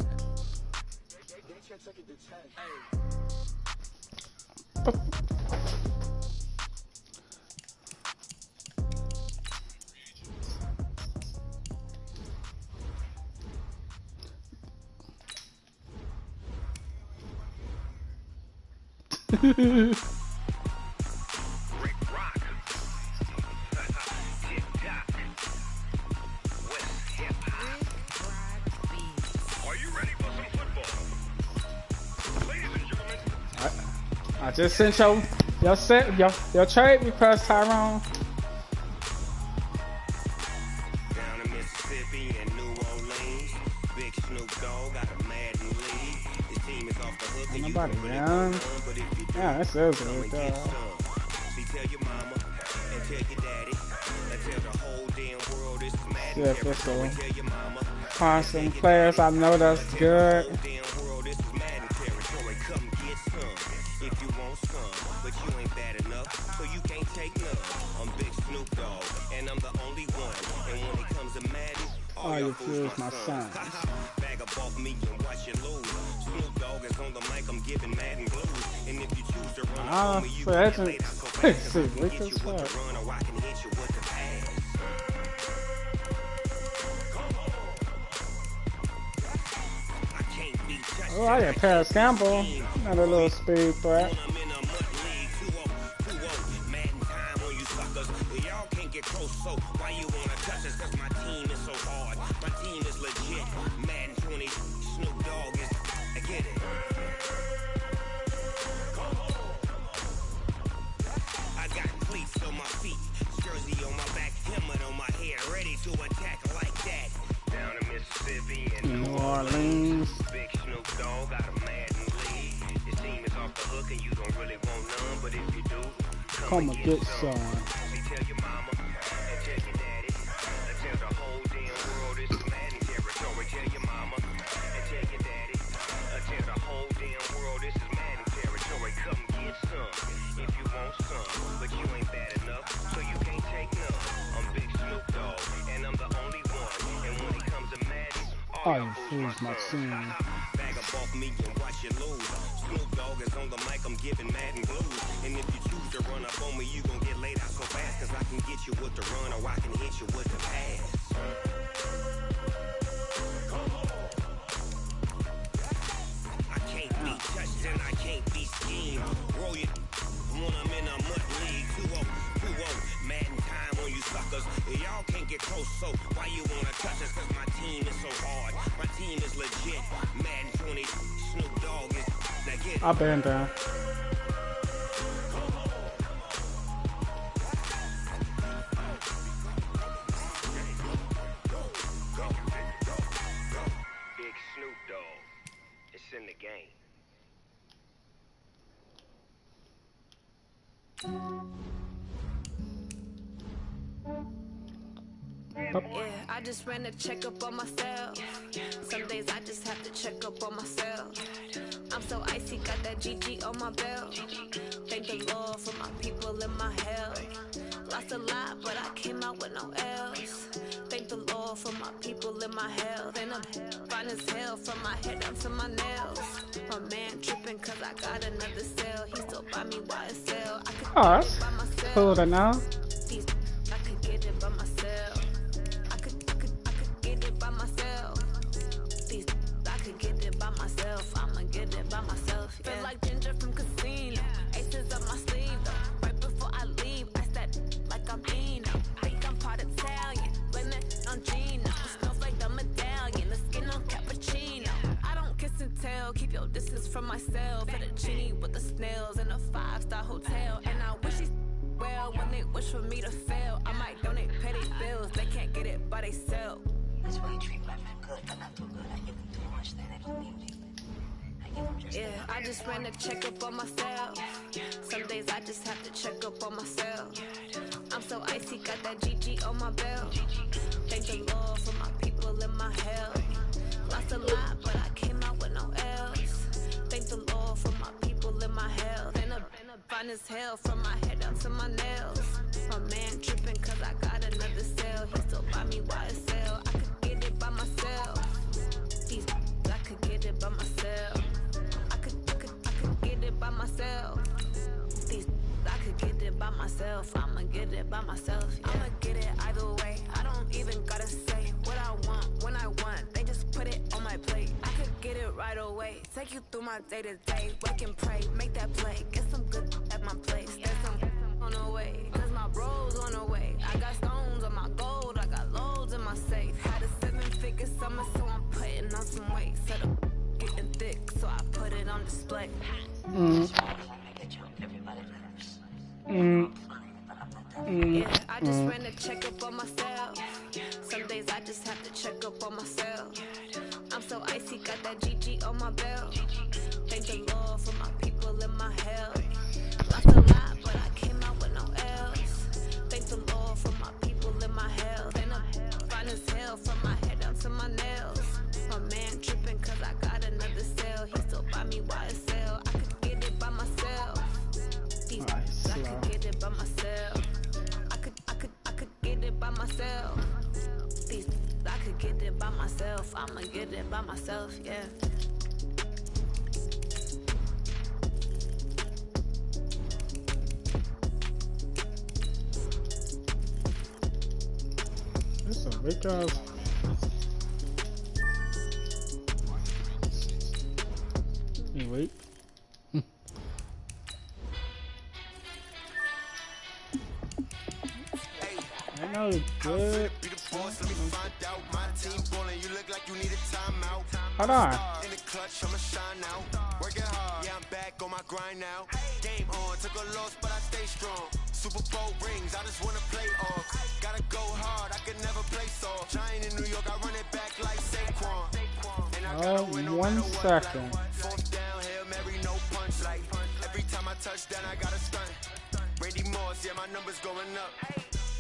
I just sent your trade request, Tyrone. Down in Mississippi and New Orleans, Big Snoop Dogg got a Madden lead. His team is off the hook and you Nobody don't really young. want none, but if you do, Yeah, that says come it. and get some. See, tell your mama and tell your daddy and tell the whole damn world this is Madden Yeah, territory. Tell your mama Constant players, I know that's good. whole damn world this is Madden territory. Come get some if you want some, but you ain't bad enough, so you can't take none. I'm Big Snoop Dogg, and I'm the only one. And when it comes to Madden, all All your you fools fools my my sons. sons. Bag up off me and watch you lose. Snoop Dogg is on the mic, I'm giving Madden blues. And if you choose to run up on me, you so can that's get laid out so it. fast, 'cause I See, can look get at you with the that. run, or I can hit you with the pass. I can't be touched. Oh, I got Paris Campbell. Not a little speed threat. I'm in a mud league, 2-0, Madden time on you suckers. Y'all can't get close, so why you wanna touch us? 'Cause my team is so hard. My team is legit. Madden 20, Snoop Dogg is. I get it. I got cleats on my feet, jersey on my back, helmet on my head, ready to attack like that. Down in Mississippi and New Orleans. Big Snoop Dogg got a Madden lead. His team is off the hook and you don't really want none, but if you do, Come and get some. See, tell your mama and tell your daddy and tell the whole damn world this is Madden territory. Tell your mama and tell your daddy and tell the whole damn world this is Madden territory. Come get some if you want some, but you ain't bad enough, so you can't take none. I'm Big Snoop Dogg and I'm the only one. And when it comes to Madden, All you fools my sons. bag up off me and watch you lose. Snoop Dogg is on the mic, I'm giving Madden blues. And if you choose to run up on me, you gon' get laid out so fast, 'cause I can get you with the run, or I can hit you with the pass. I can't be touched and I can't be schemed. Roll you when I'm in a mud league. 2-0, Madden time on you suckers. Y'all can't get close, so why you wanna touch us? 'Cause my team is so hard. My team is legit. Madden 20, Snoop Dogg is. Now get it. I've been there. Big Snoop Dogg. It's in the game. Yeah, I just ran a checkup on myself. Some days I just have to check up on myself. I'm so icy, got that GG on my belt. Thank the Lord for my people in my health. Lost a lot, but I came out with no L's. Thank the Lord for my people in my health. And I'm fine as hell from my head down to my nails. My man tripping 'cause I got another cell. He still buy me YSL. I could Oh, get that's it by myself. cool to know. I could get it by myself. I could get it by myself. I could get it by myself. I'ma get it by myself. Yeah. Feel like Ginger from Casino. Aces up my sleeve though. Right before I leave, I said like I'm Dino. Think I'm part Italian. Blame it on Gino. Smells like the medallion. The skin on cappuccino. I don't kiss and tell. Keep your distance from myself. Fettuccine with the snails in a 5-star hotel. And I wish he's well when they wish for me to fail. I might donate petty bills. They can't get it by themselves. That's why you treat black men good, but not too good. I give them too much, then they don't need me. I give them just Yeah, I just ran a checkup on myself. Some days I just have to check up on myself. I'm so icy, got that GG on my belt. Thank the Lord for my people in my health. Lost a lot, but I came out with no L's. Thank the Lord for my people in my health. And I'm fine as hell from my head up to my nails. My man tripping cause I got another sale. He still buy me YSL. I could get it by myself. These I could get it by myself. I could get it by myself. These I could get it by myself. I'ma get it by myself. Yeah. I'ma get it either way. I don't even gotta say what I want when I want. They just put it on my plate. I could get it right away. Take you through my day to day. Wake and pray, make that play. Get some good at my place. There's some on the way. Cause my bros on the way. I got stones on my gold. I got loads in my safe. Had a 7-figure summer, so I'm putting on some weight. Set up getting thick, so I put it on display. Yeah, I just ran a checkup on myself. Some days I just have to check up on myself. I'm so icy, got that GG on my belt. Thank the Lord for my people in my health. Lost a lot, but I came out with no else. Thank the Lord for my people in my health. And I'm fine as hell from my head down to my nails. My man tripping cause I got another sale. He still buy me YSL. I could get it by myself. These I could get it by myself. I could get it by myself. These I could get it by myself. I'ma get it by myself, yeah. It's a big ass. Hey, wait. I know it's good. Hold on. Yeah, I'm back on my grind now. Game on, took a loss, but I stay strong. Super Bowl rings, I just wanna play off. Gotta go hard, I can never play soft. Giant in New York, I run it back like Saquon. And I gotta win no matter 1 second. Fourth down, Hail Mary, no punch. Like every time I touch down, I gotta stunt. Randy Moss, yeah, my numbers going up.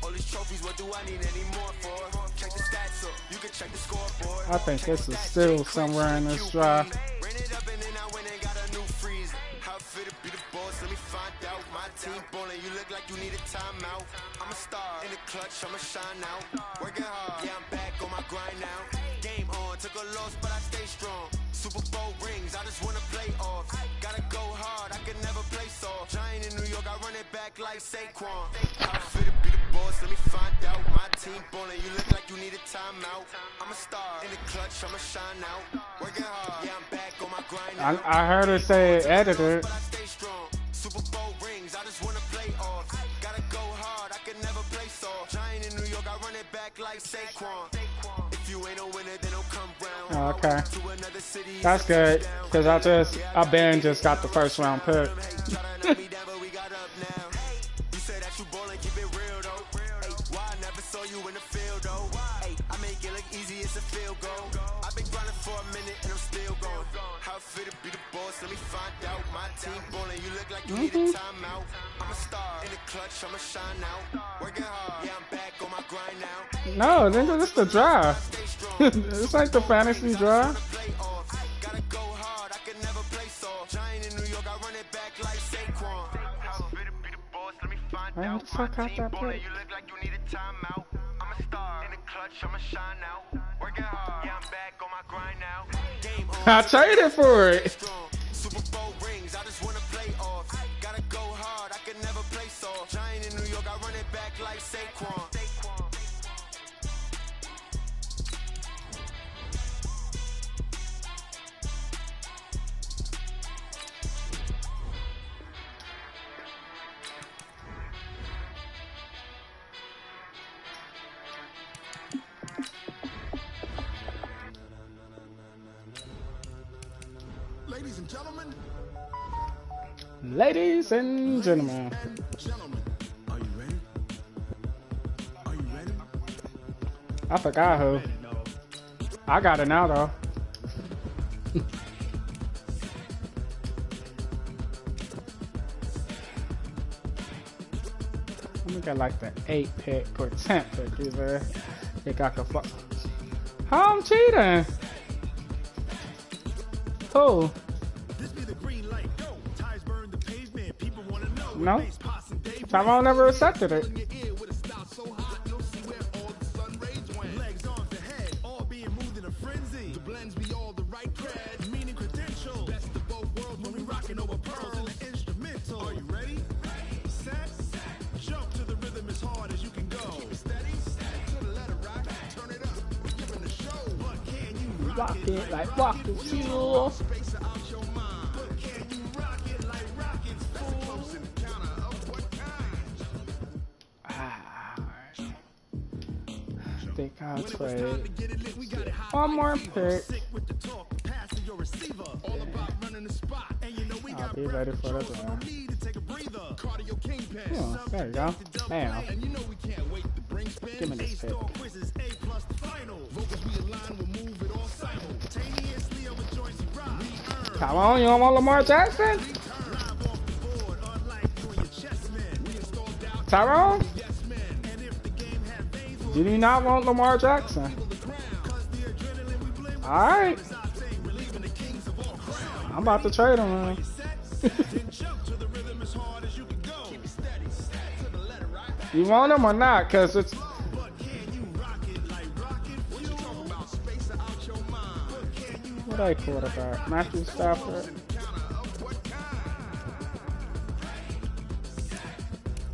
All these trophies, what do I need any more for? Check the stats up, you can check the scoreboard. I think this is still somewhere in this drive. Ran it up and then I went and got a new freezer. How fit to be the boss, let me find out. My team ballin', you look like you need a timeout. I'm a star in the clutch, I'ma shine out. Working hard, yeah, I'm back on my grind now. Game on, took a loss, but I stay strong. Super Bowl rings, I just wanna play off. Gotta go hard, I can never play soft. Giant in New York, I run it back like Saquon. How fit to be the boss, let me find out. My team ballin', you look like you need a timeout. I'm a star in the clutch, I'ma shine out. Working hard, yeah, I'm back on my grind now. I heard her say edited. But I stay strong. Super Bowl rings, I just wanna play off. Gotta go hard, I can never play soft. Giant in New York, I run it back like Saquon. If you ain't a winner, then don't come round. Oh, okay. That's good, because I been just got the first round pick. You said that you ballin', keep it real though. Hey, why I never saw you in the field though? Hey, I make it look easy, it's a field goal. I've been grinding for a minute and I'm still going. How fit to be the boss, let me find out. My team ballin', you look like you need a timeout. I'm a star in the clutch, I'ma shine out. Working hard, yeah, I'm back on my grind now. No, nigga, this the drive. It's like the fantasy drive. Gotta go hard, I can never play soft. Giant in New York, I run it back like Saquon. How fit to be the boss, let me find Man, out. what the fuck My out team that ballin', pick? you look like you need a timeout. I'm a star in the clutch, I'ma shine out. Working hard, yeah, I'm back on my grind now. Game on, I traded for it. strong. Super Bowl rings, I just wanna play off. Gotta go hard, I can never play soft. Giant in New York, I run it back like Saquon. Ladies and gentlemen, Ladies and gentlemen. are you ready? Are you ready? I forgot who. I got it now though. Let me get like the 8 pick or 10 pick either. They got the fuck. How I'm cheating? Who? This be the green light. Go. Tires burn the pavement. People want to know. No. Possum Dave Tyrone never accepted it. Legs, arms, the head, all being moved in a frenzy. The blends be all the right cred, meaning credentials. Best of both worlds when we rockin' over pearls in the instrumental. Are you ready? Set, jump to the rhythm as hard as you can go. Keep it steady, to the letter rock, turn it up, giving the show. But can you Rock it like rocket fuel. space out your mind? But can you rock it like rockets? That's a close encounter of what kind? I think I'll trade one more pick. I'll be ready for this one. Oh, there you go. Bam. Give me this pick. Come on, you don't want Lamar Jackson? Tyrone? Did you not want Lamar Jackson? Alright. I'm about to trade him, man. You want him or not? Because it's... What a quarterback? Matthew Stafford.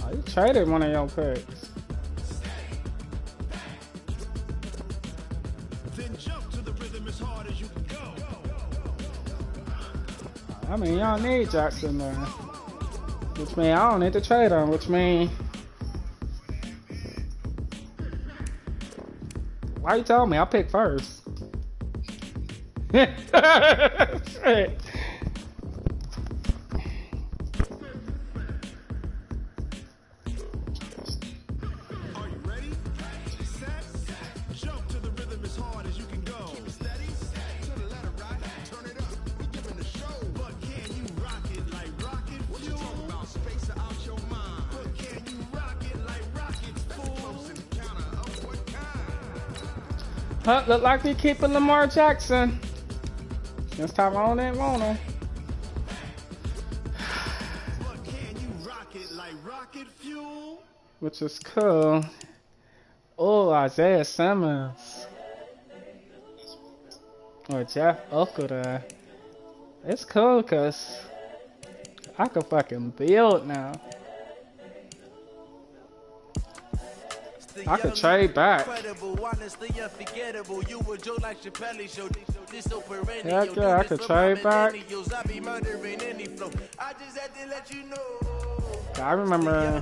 Oh, you traded one of your picks. I mean, y'all need Jackson there. Which means I don't need to trade him, which means... Why you telling me? I picked first. Shit. Look like we keeping Lamar Jackson. This time I didn't want him. Which is cool. Oh, Isaiah Simmons. Or Jeff Okuda. It's cool because I can fucking build now. I could trade back. Heck yeah, I could trade back. I remember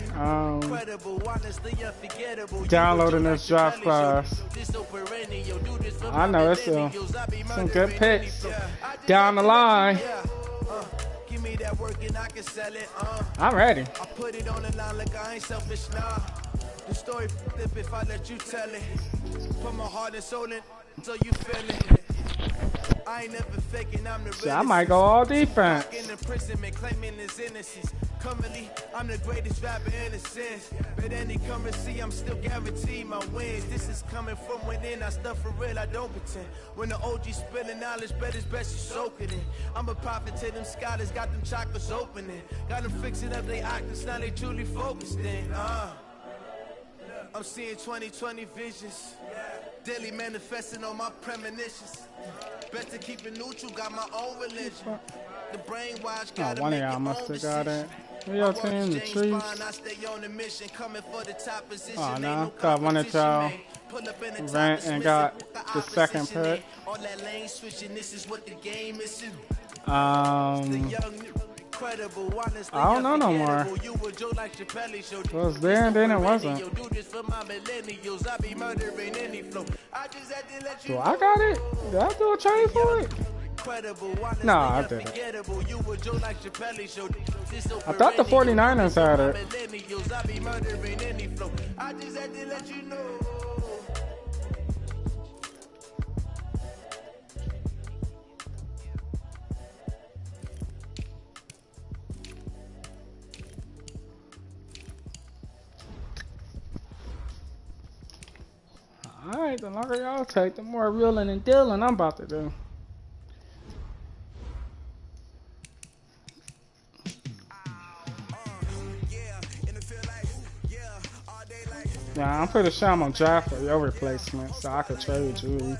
downloading this draft class. I know it's some good picks down the line. I'm ready. The story flip if I let you tell it. Put my heart and soul in so you feel it. I ain't never faking, I'm the realest. I might go all defense. In imprisonment, claiming his innocence. Currently, I'm the greatest rapper in a sense. But any currency, I'm still guaranteed my wins. This is coming from within, I stuff for real, I don't pretend. When the OG spilling knowledge, bet it's best you soak it in. I'm a prophet to them scholars, got them chakras opening. Got them fixing up they octaves, now they truly focused in. I'm seeing 2020 visions. Daily manifesting on my premonitions. Best to keep it neutral, got my own religion. The brainwash got one of y'all must have got it. Who y'all team? The Chiefs? Oh no, got one of y'all ran and got the second pick. I don't know no more. It was there and then it wasn't. So I got it? Did I do a trade for it? No, I didn't. I thought the 49ers had it. Alright, the longer y'all take, the more reeling and dealing I'm about to do. Yeah, I'm pretty sure I'm gonna draft for your replacement, so I could trade you.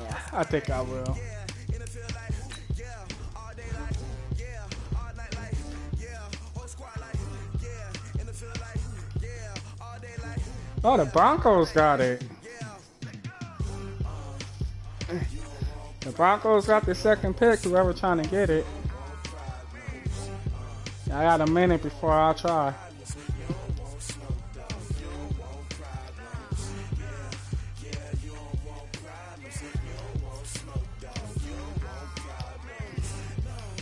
Yeah, I think I will. Oh, the Broncos got it. The Broncos got the second pick, whoever trying to get it. I got a minute before I try.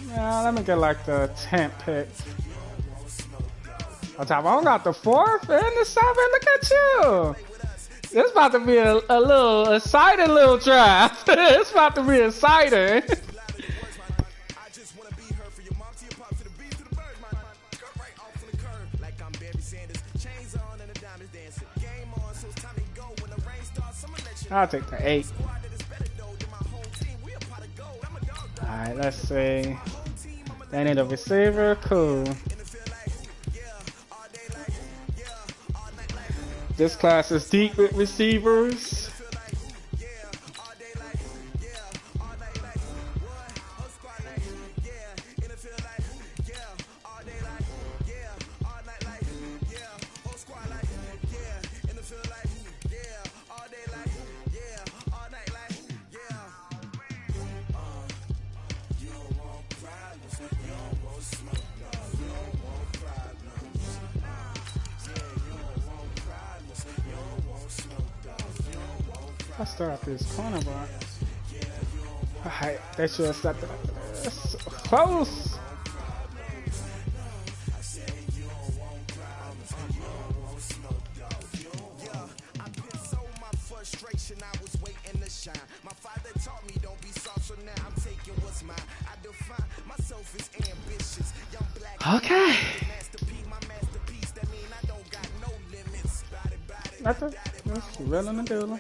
Yeah, let me get like the 10th pick. I got the 4th and the 7th. Look at you. It's about to be a little exciting little draft. It's about to be exciting. I'll take the 8. Alright, let's see. They need a receiver. Cool. This class is deep with receivers. I start off this cornerback. Alright, they should have stepped it up. This. Close! Okay. That's it. That's real in the dealer.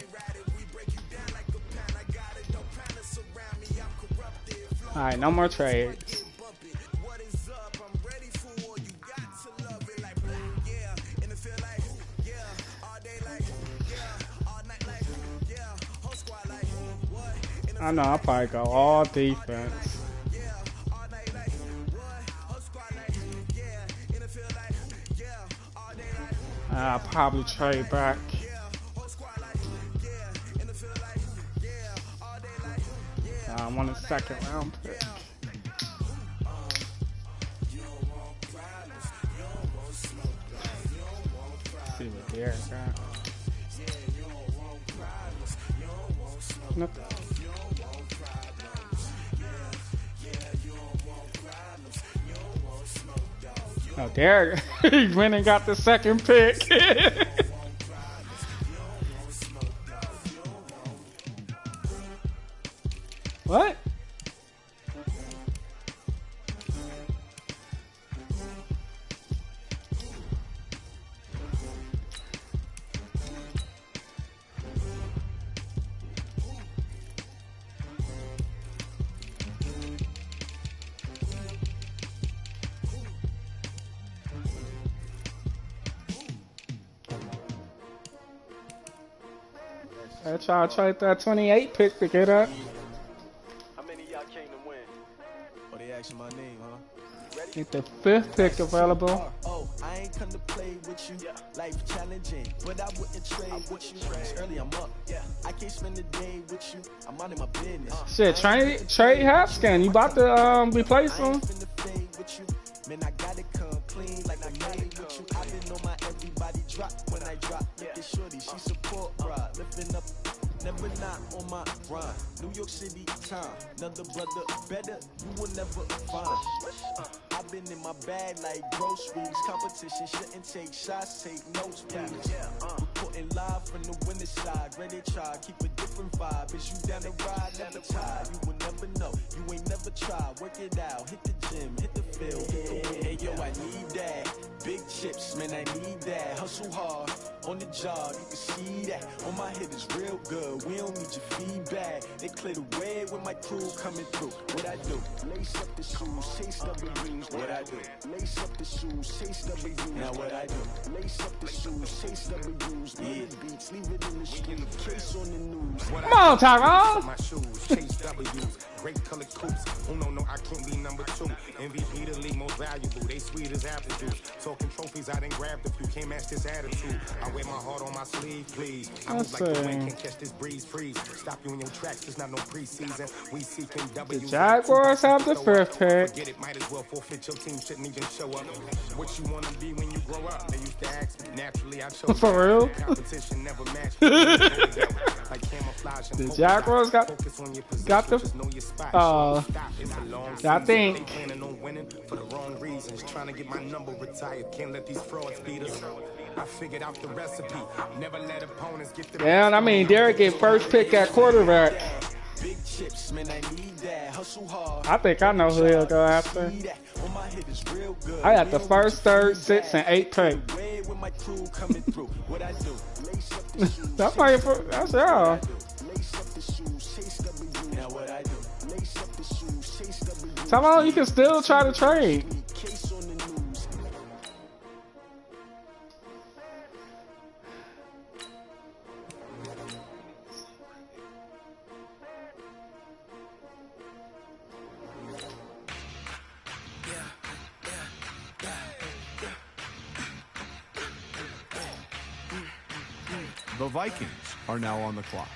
Alright, no more trades. I know, I'll probably go all defense. I'll probably trade back. I want a 2nd round pick. Let's see what Derek got. Nope. Oh, Derek, he went and got the 2nd pick. What? I try to trade that 28 pick to get up. How many of y'all came to win? Oh, they asking my name, huh? Get the 5th pick available. Oh, I ain't come to play with you. Life challenging, but I wouldn't trade with you. Early I'm up. I can't spend the day with you. I'm out of my business. Shit, trade Hapscan. You about to replace him? Man, I gotta come clean like I made with you. I've been on my everybody drop when I drop. Look at shorty, she support ride. Lifting up, never not on my grind. New York City time, another brother better, you will never find. I've been in my bag like groceries. Competition shouldn't take shots, take notes, please. Reporting live from the winter side. Ready to try, keep a different vibe. Is you down the ride, never tired. You will never know, you ain't never tried. Work it out, hit the gym, hit the field. Hey yo, I need that. Big chips, man, I need that. Hustle hard on the job, you can see that. On my head is real good. We don't need your feedback. They clear the way with my crew coming through. What I do? Lace up the shoes, chase W's. What I do? Lace up the shoes, chase W's. Now what I do? Lace up the shoes, chase W's. Yeah, beats, leave it in the street. Case on the news. Come on, Tyrone. My shoes, chase W's. Great color coops. Oh no, I can't be number 2. MVP the league most valuable. They sweet as apple juice. Talking trophies, I didn't grab the few. Can't match this attitude. I wear my heart on my sleeve, please. I move like the wind, can't catch this breeze, freeze. Stop you in your tracks, there's not no preseason. We seeking W. The Jaguars have the 5th pick. Forget it, might as well forfeit. Your team shouldn't even show up. What you wanna be when you grow up? They used to ask me. Naturally, I chose. For real? Competition never matched. Like camouflage. The Jaguars got the I think for the wrong reasons, trying to get my number retired. Can't let these frauds beat us. I figured out the recipe. Never let opponents get the. Damn, I mean, Derek get first pick at quarterback. Big chips, man, I need that. Hustle hard. I think I know who he'll go after. I got the 1st, 3rd, 6th, and 8th pick. That's my that's y'all. Come on, you can still try to trade. The Vikings are now on the clock.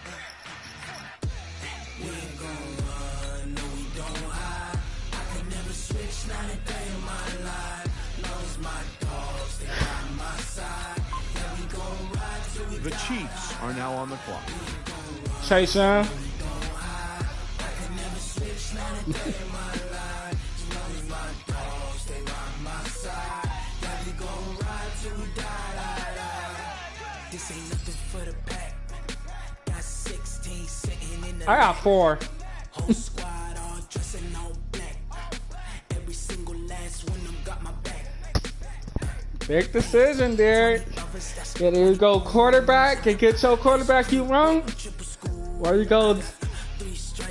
We ain't gon' run, no we don't hide. I can never switch, not a day in my life. Knows my dogs, they by my side. Yeah, we gon' ride till we The Chiefs are now on the clock. Chase Young. I can never switch, not a day in my life. Knows my dogs, they by my side. Yeah, we gon' ride till we die. This ain't nothing for the back. Got 16 sitting in the I got 4. whole squad all dressing all black. Every single last one of them got my back. Big decision, Derek. Either you go quarterback and get your quarterback you want, or you go.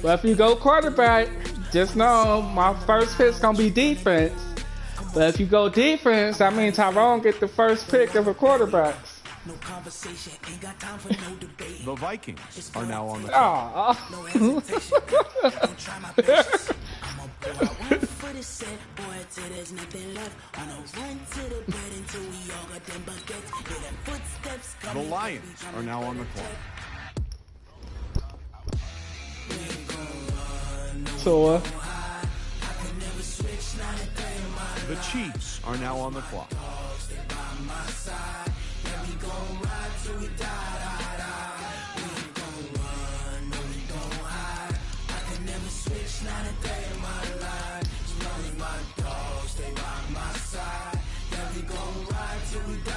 Well, if you go quarterback, just know my first pick's gonna be defense. But if you go defense, that means Tyrone get the first pick of a quarterback. No conversation, ain't got time for no debate. The Vikings are now on the clock. No hesitation, don't try my patience. I'm a boy, one foot is set, boy, till there's nothing left. On a run to the bed until we all got them buckets. Hear them footsteps The coming. Lions are now on the clock. We ain't gon' run, no Tua. I can never switch, not a day in my life. The Chiefs are now on the clock. Stay by my side. Yeah, we gon' ride till we die. We ain't gon' run, no we don't hide. I can never switch, not a day in my life. As long as my dogs stay by my side. Yeah, we gon' ride till we die.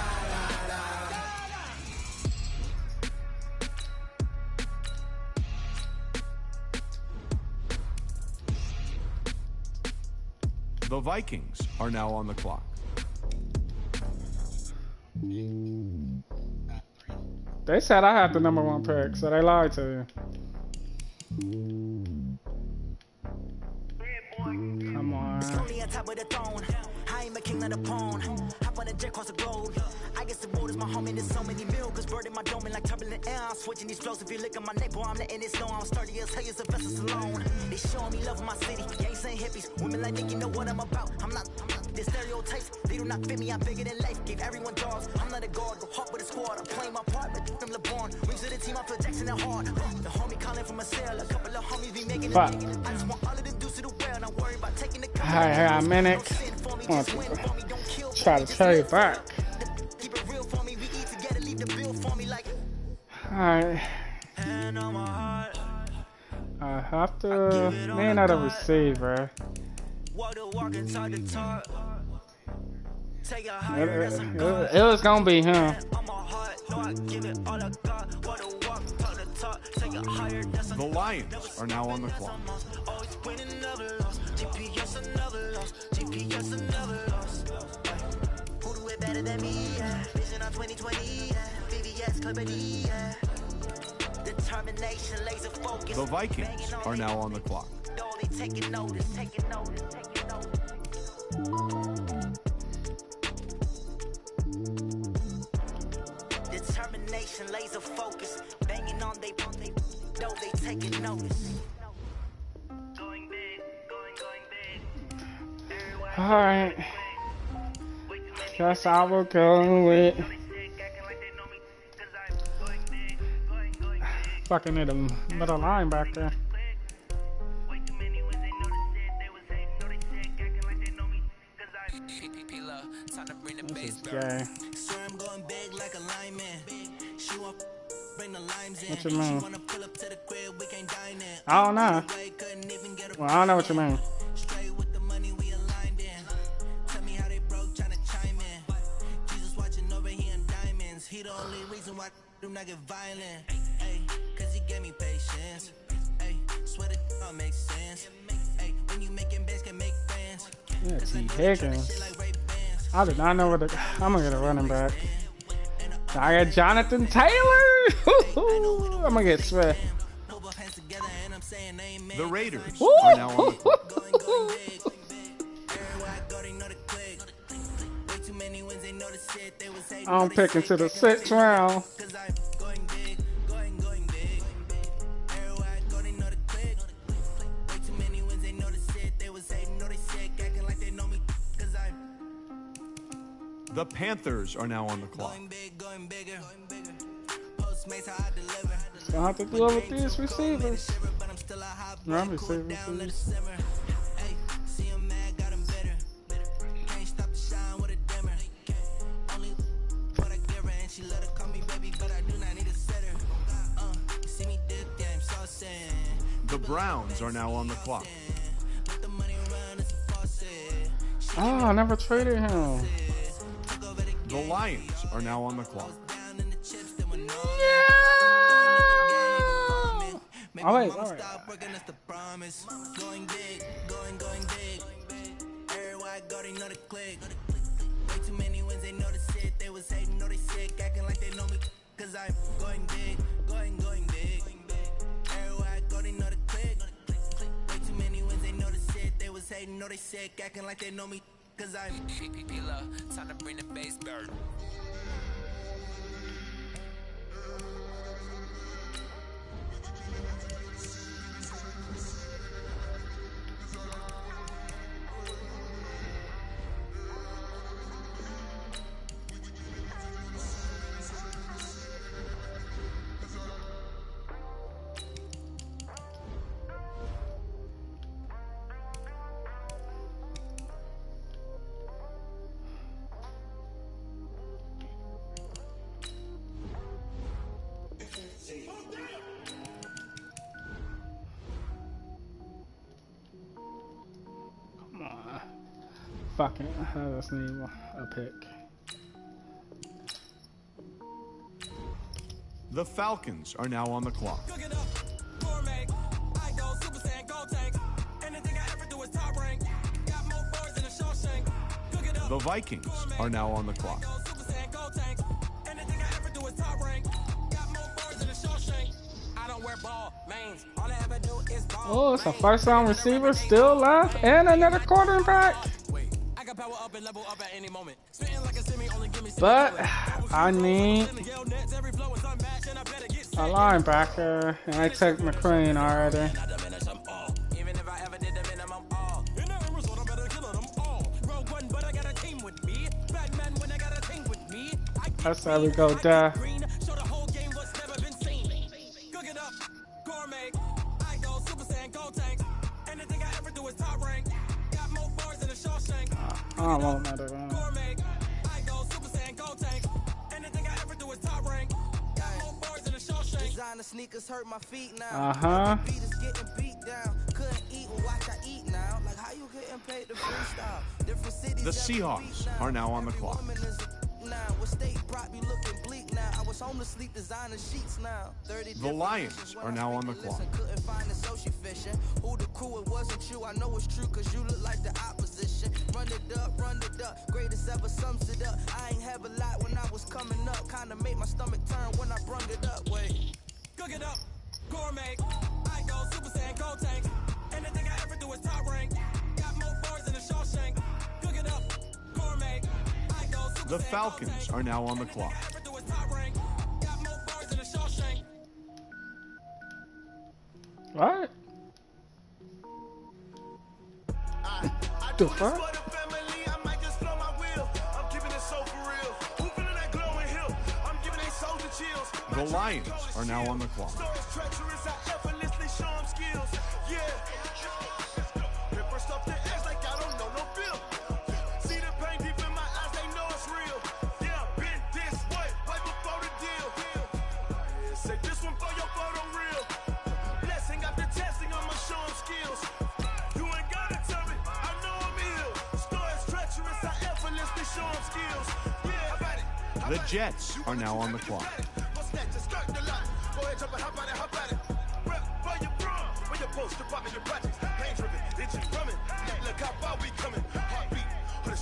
The Vikings are now on the clock. They said I had the #1 pick, so they lied to you. Come on. Only on top of the throne. I am a king of the pawn. Hop on a jet across the globe. I guess the world is my home and there's so many miracles burning my dome like turbulent air. I'm switching these flows. If you look at my neck, boy, I'm letting it snow. I'm sturdy as hell, as a vessel alone. They showing me love in my city. Gangs ain't hippies. Women like Nick, you know what I'm about. I'm not the stereotypes. They do not fit me. I'm bigger than life. Gave everyone dogs. I'm not a guard. Go hard with a squad. I'm playing my part, but I'm LeBron. Wings of the team. I feel Jackson and hard. The homie calling from a cell. A couple of homies be making it. I just want all of them dudes to the well. Not worry about taking the. Alright, I got a minute. Try to trade back. Alright. I have to man out a receiver. It was gonna be him. The Lions are now on the clock. better than me, yeah. Vision on 2020, yeah. VVS, Liberty, yeah. Determination, laser focus. The Vikings are now on the clock. They taking notice, taking notice, taking notice. Determination, laser focus. Banging on they though they taking notice. Going big, going big. Alright. Guess I will go with. Fucking need a middle linebacker. This is gay. What you mean? I don't know. Well, I don't know what you mean. He the only reason why do not get violent. Ay, cause he gave me patience. Ay, swear it all makes sense. Ay, when you making bands can make fans. Yeah, T. Higgins. I did not know what the. I'm gonna get a running back. I got Jonathan Taylor. I'm gonna get Swift. The Raiders are now on the clock. I'm picking to the 6th round. The Panthers are now on the clock. So I have to deal with these receivers. No, receivers. The Browns are now on the clock. Oh, I never traded him. The Lions are now on the clock. Yeah. Oh, wait, all right. Going big, going big. Everywhere go, they know the click. Way too many wins, they know the shit. They was hating, know they sick, acting like they know me. Cause I'm going big, going big. Everywhere go, they know the click. Way too many wins, they know the shit. They was hating, know they sick, acting like they know me. Cause I'm time to bring the bass bird. Fucking, I just need a pick. The Falcons are now on the clock. The Vikings are now on the clock. Oh, it's a first round receiver still left and another quarterback. But I need a linebacker, and I took McQueen already. That's how we go there. I don't want another round. Sneakers hurt my feet now. Uh-huh. The Seahawks are now on the clock. The Lions are now on the clock. Who the crew, it wasn't you. I know it's true, cause you look like the opposition. motion. Run it up, greatest ever sums it up. I ain't have a lot when I was coming up. Kinda made my stomach turn when I brung it up. Wait. Cook it up, gourmet. I go Super Saiyan Gold Tank. Anything I ever do is top rank. Got more bars than a Shawshank. Cook it up, gourmet. I go Super The Falcons are now on the clock. What? The fuck? The Lions are now on the clock. The Jets are now on the clock.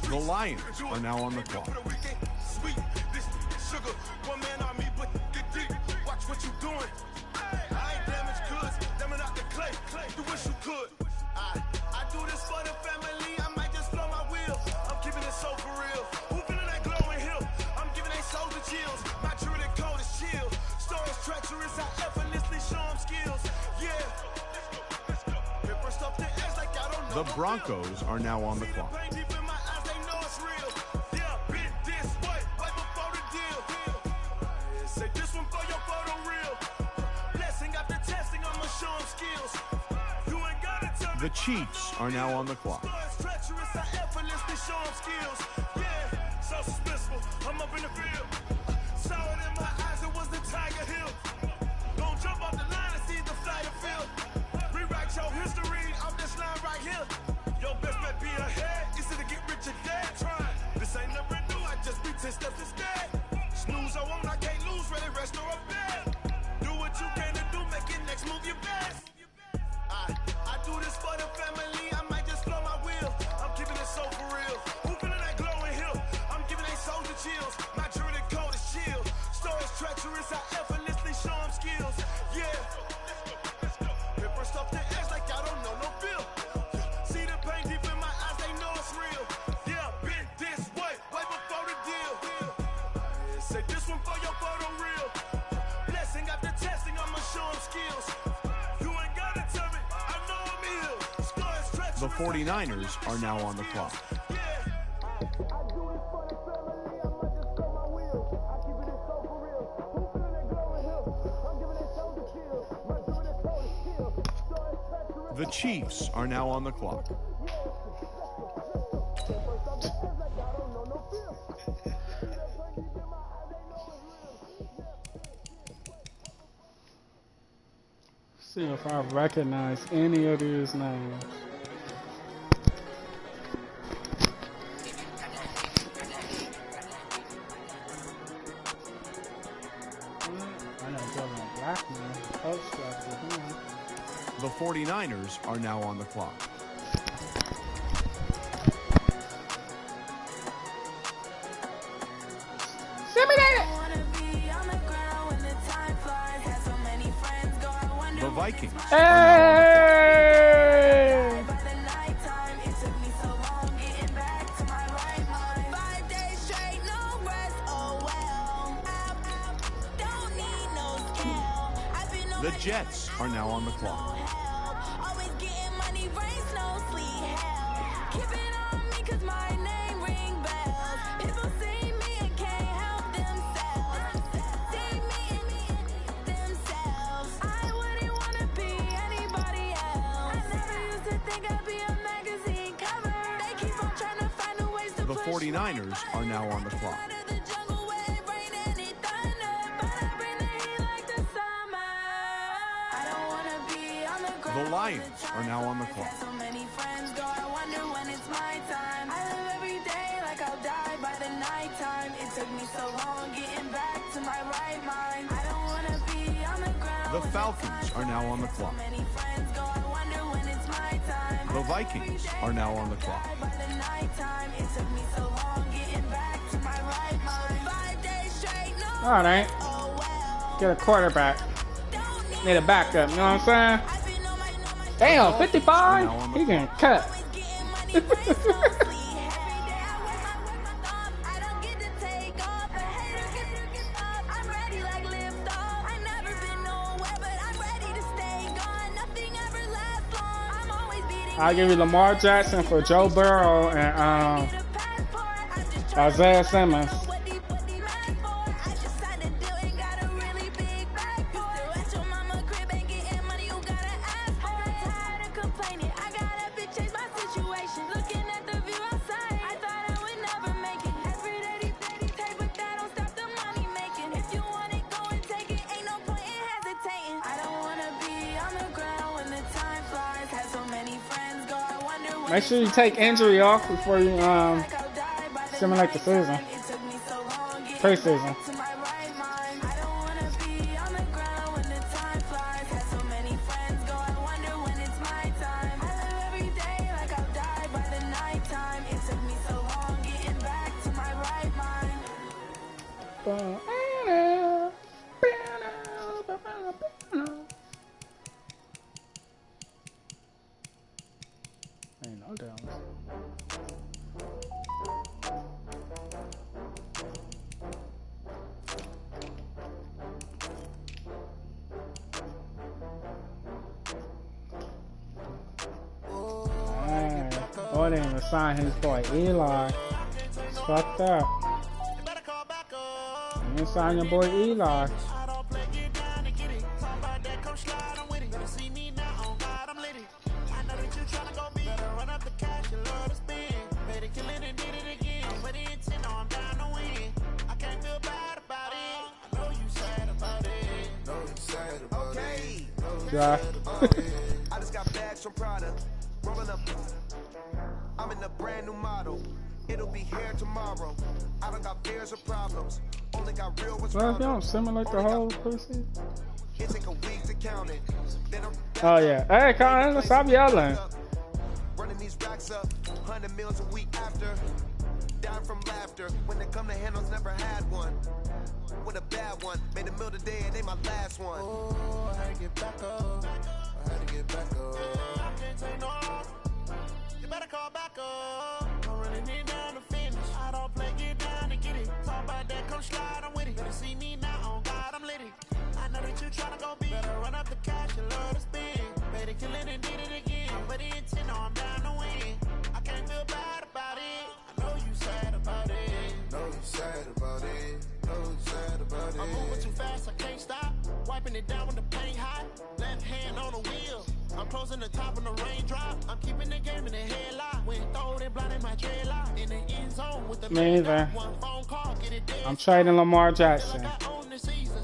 The Lions are now on the clock. Watch what you doing. I ain't damaged goods, damn out the clay. Do wish you could. I do this for the family. I might just blow my wheel. I'm keeping it so for real. Who feeling that glowing hill? I'm giving they souls the chills. My true and cold is chill. Stories treacherous, I effortlessly show them skills. Yeah. The Broncos are now on the clock. The Chiefs are now on the clock. I'm up in the field. Saw it in my eyes, it was the Tiger Hill. Don't jump off the line and see the flight of field. Rewrite your history off this line right here. Your best bet be ahead. Easy to get rich or dead. Try. This ain't never new, I just be 10 steps instead. Snooze I won't, I can't lose, ready, rest or a bed. Do what you can to do, make it next move your best. I do this for the family, I might just blow my wheel. I'm keeping it so for real. Who feeling that glowing hill? I'm giving they souls the chills. My true and cold is chill. Stories treacherous, I effortlessly show them skills. Yeah. Paper stuff the edge like I don't know no feel. See the pain deep in my eyes, they know it's real. Yeah, been this way before the deal. Say this one for your photo real. Blessing after testing, I'ma show them skills. You ain't gotta tell me, I know I'm ill. Stories treacherous. The 49ers are now on the clock. The Chiefs are now on the clock. See if I recognize any of these names. I know Dylan Blackman. Coach drafted him. The 49ers are now on the clock. The Vikings are Hey! The Jets are now on the clock. The 49ers are now on the clock. The Lions are now on the clock. So many friends go, I wonder when it's my time. I live every day like I'll die by the nighttime. It took me so long getting back to my right mind. I don't wanna be on the ground. The Falcons are now on the clock. The Vikings are now on the clock. All right. Get a quarterback. Need a backup, you know what I'm saying? Damn, 55? He getting cut. I'll give you Lamar Jackson for Joe Burrow and Isaiah Simmons. Make sure you take injury off before you simulate the season. Preseason. Ain't no downs. Boy, they didn't even sign his boy Eli. It's fucked up. You didn't sign your boy Eli. Yeah. I just got bags from Prada. Rolling up. I'm in a brand new model. It'll be here tomorrow. I don't got fears or problems. Only got real ones. Well, if y'all simulate the whole preseason. It take a week to count it. Oh yeah. Hey, Colin, stop yelling. Running these racks up, 100 meals a week after. Down from laughter. When they come to handles, never had one. With a bad one, made a meal today, it ain't my last one. Oh, I had to get back up. I had to get back up. I can't take no. You better call back up. I'm running it down to finish. I don't play, get down to get it. Talk about that, come slide, I'm with it. Better see me now, on God, I'm lit it. I know that you tryna go big. Better run up the cash, you love to spend. Made it, kill it, and did it again. But the intent, no, I'm down to win. I can't feel bad about it. I know you sad about it. Know you sad about it. I'm moving too fast, I can't stop. Wiping it down when the paint hot. Left hand on the wheel. I'm closing the top when the raindrop. I'm keeping the game in the headlock. When throwed and blinding my dreadlock. In the end zone with the me either. one phone call, get it dead. I'm trading Lamar Jackson.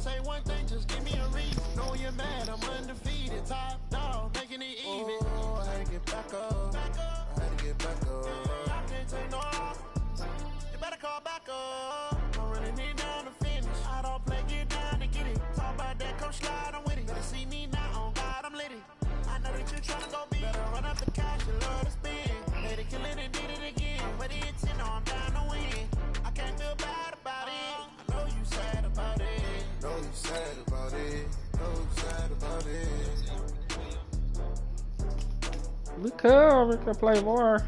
Say one thing, just give me a reason. Know you're mad, I'm undefeated. Top dog, making it even. Oh, I had to get back up. I had to get back up. I can't take no off. You better call back up. I'm running it down to finish. I don't play, get down to get it. Talk about that, come slide, I'm with it. Better see me now, on God, I'm lit it. I know that you're trying to go big. Better run up the cash, you love to spend. Made it, kill it, and did it again. But the intent, no, I'm down to win. I can't feel bad about it. I know you sad about it. Know you sad about it. Know you sad about it. We could play more.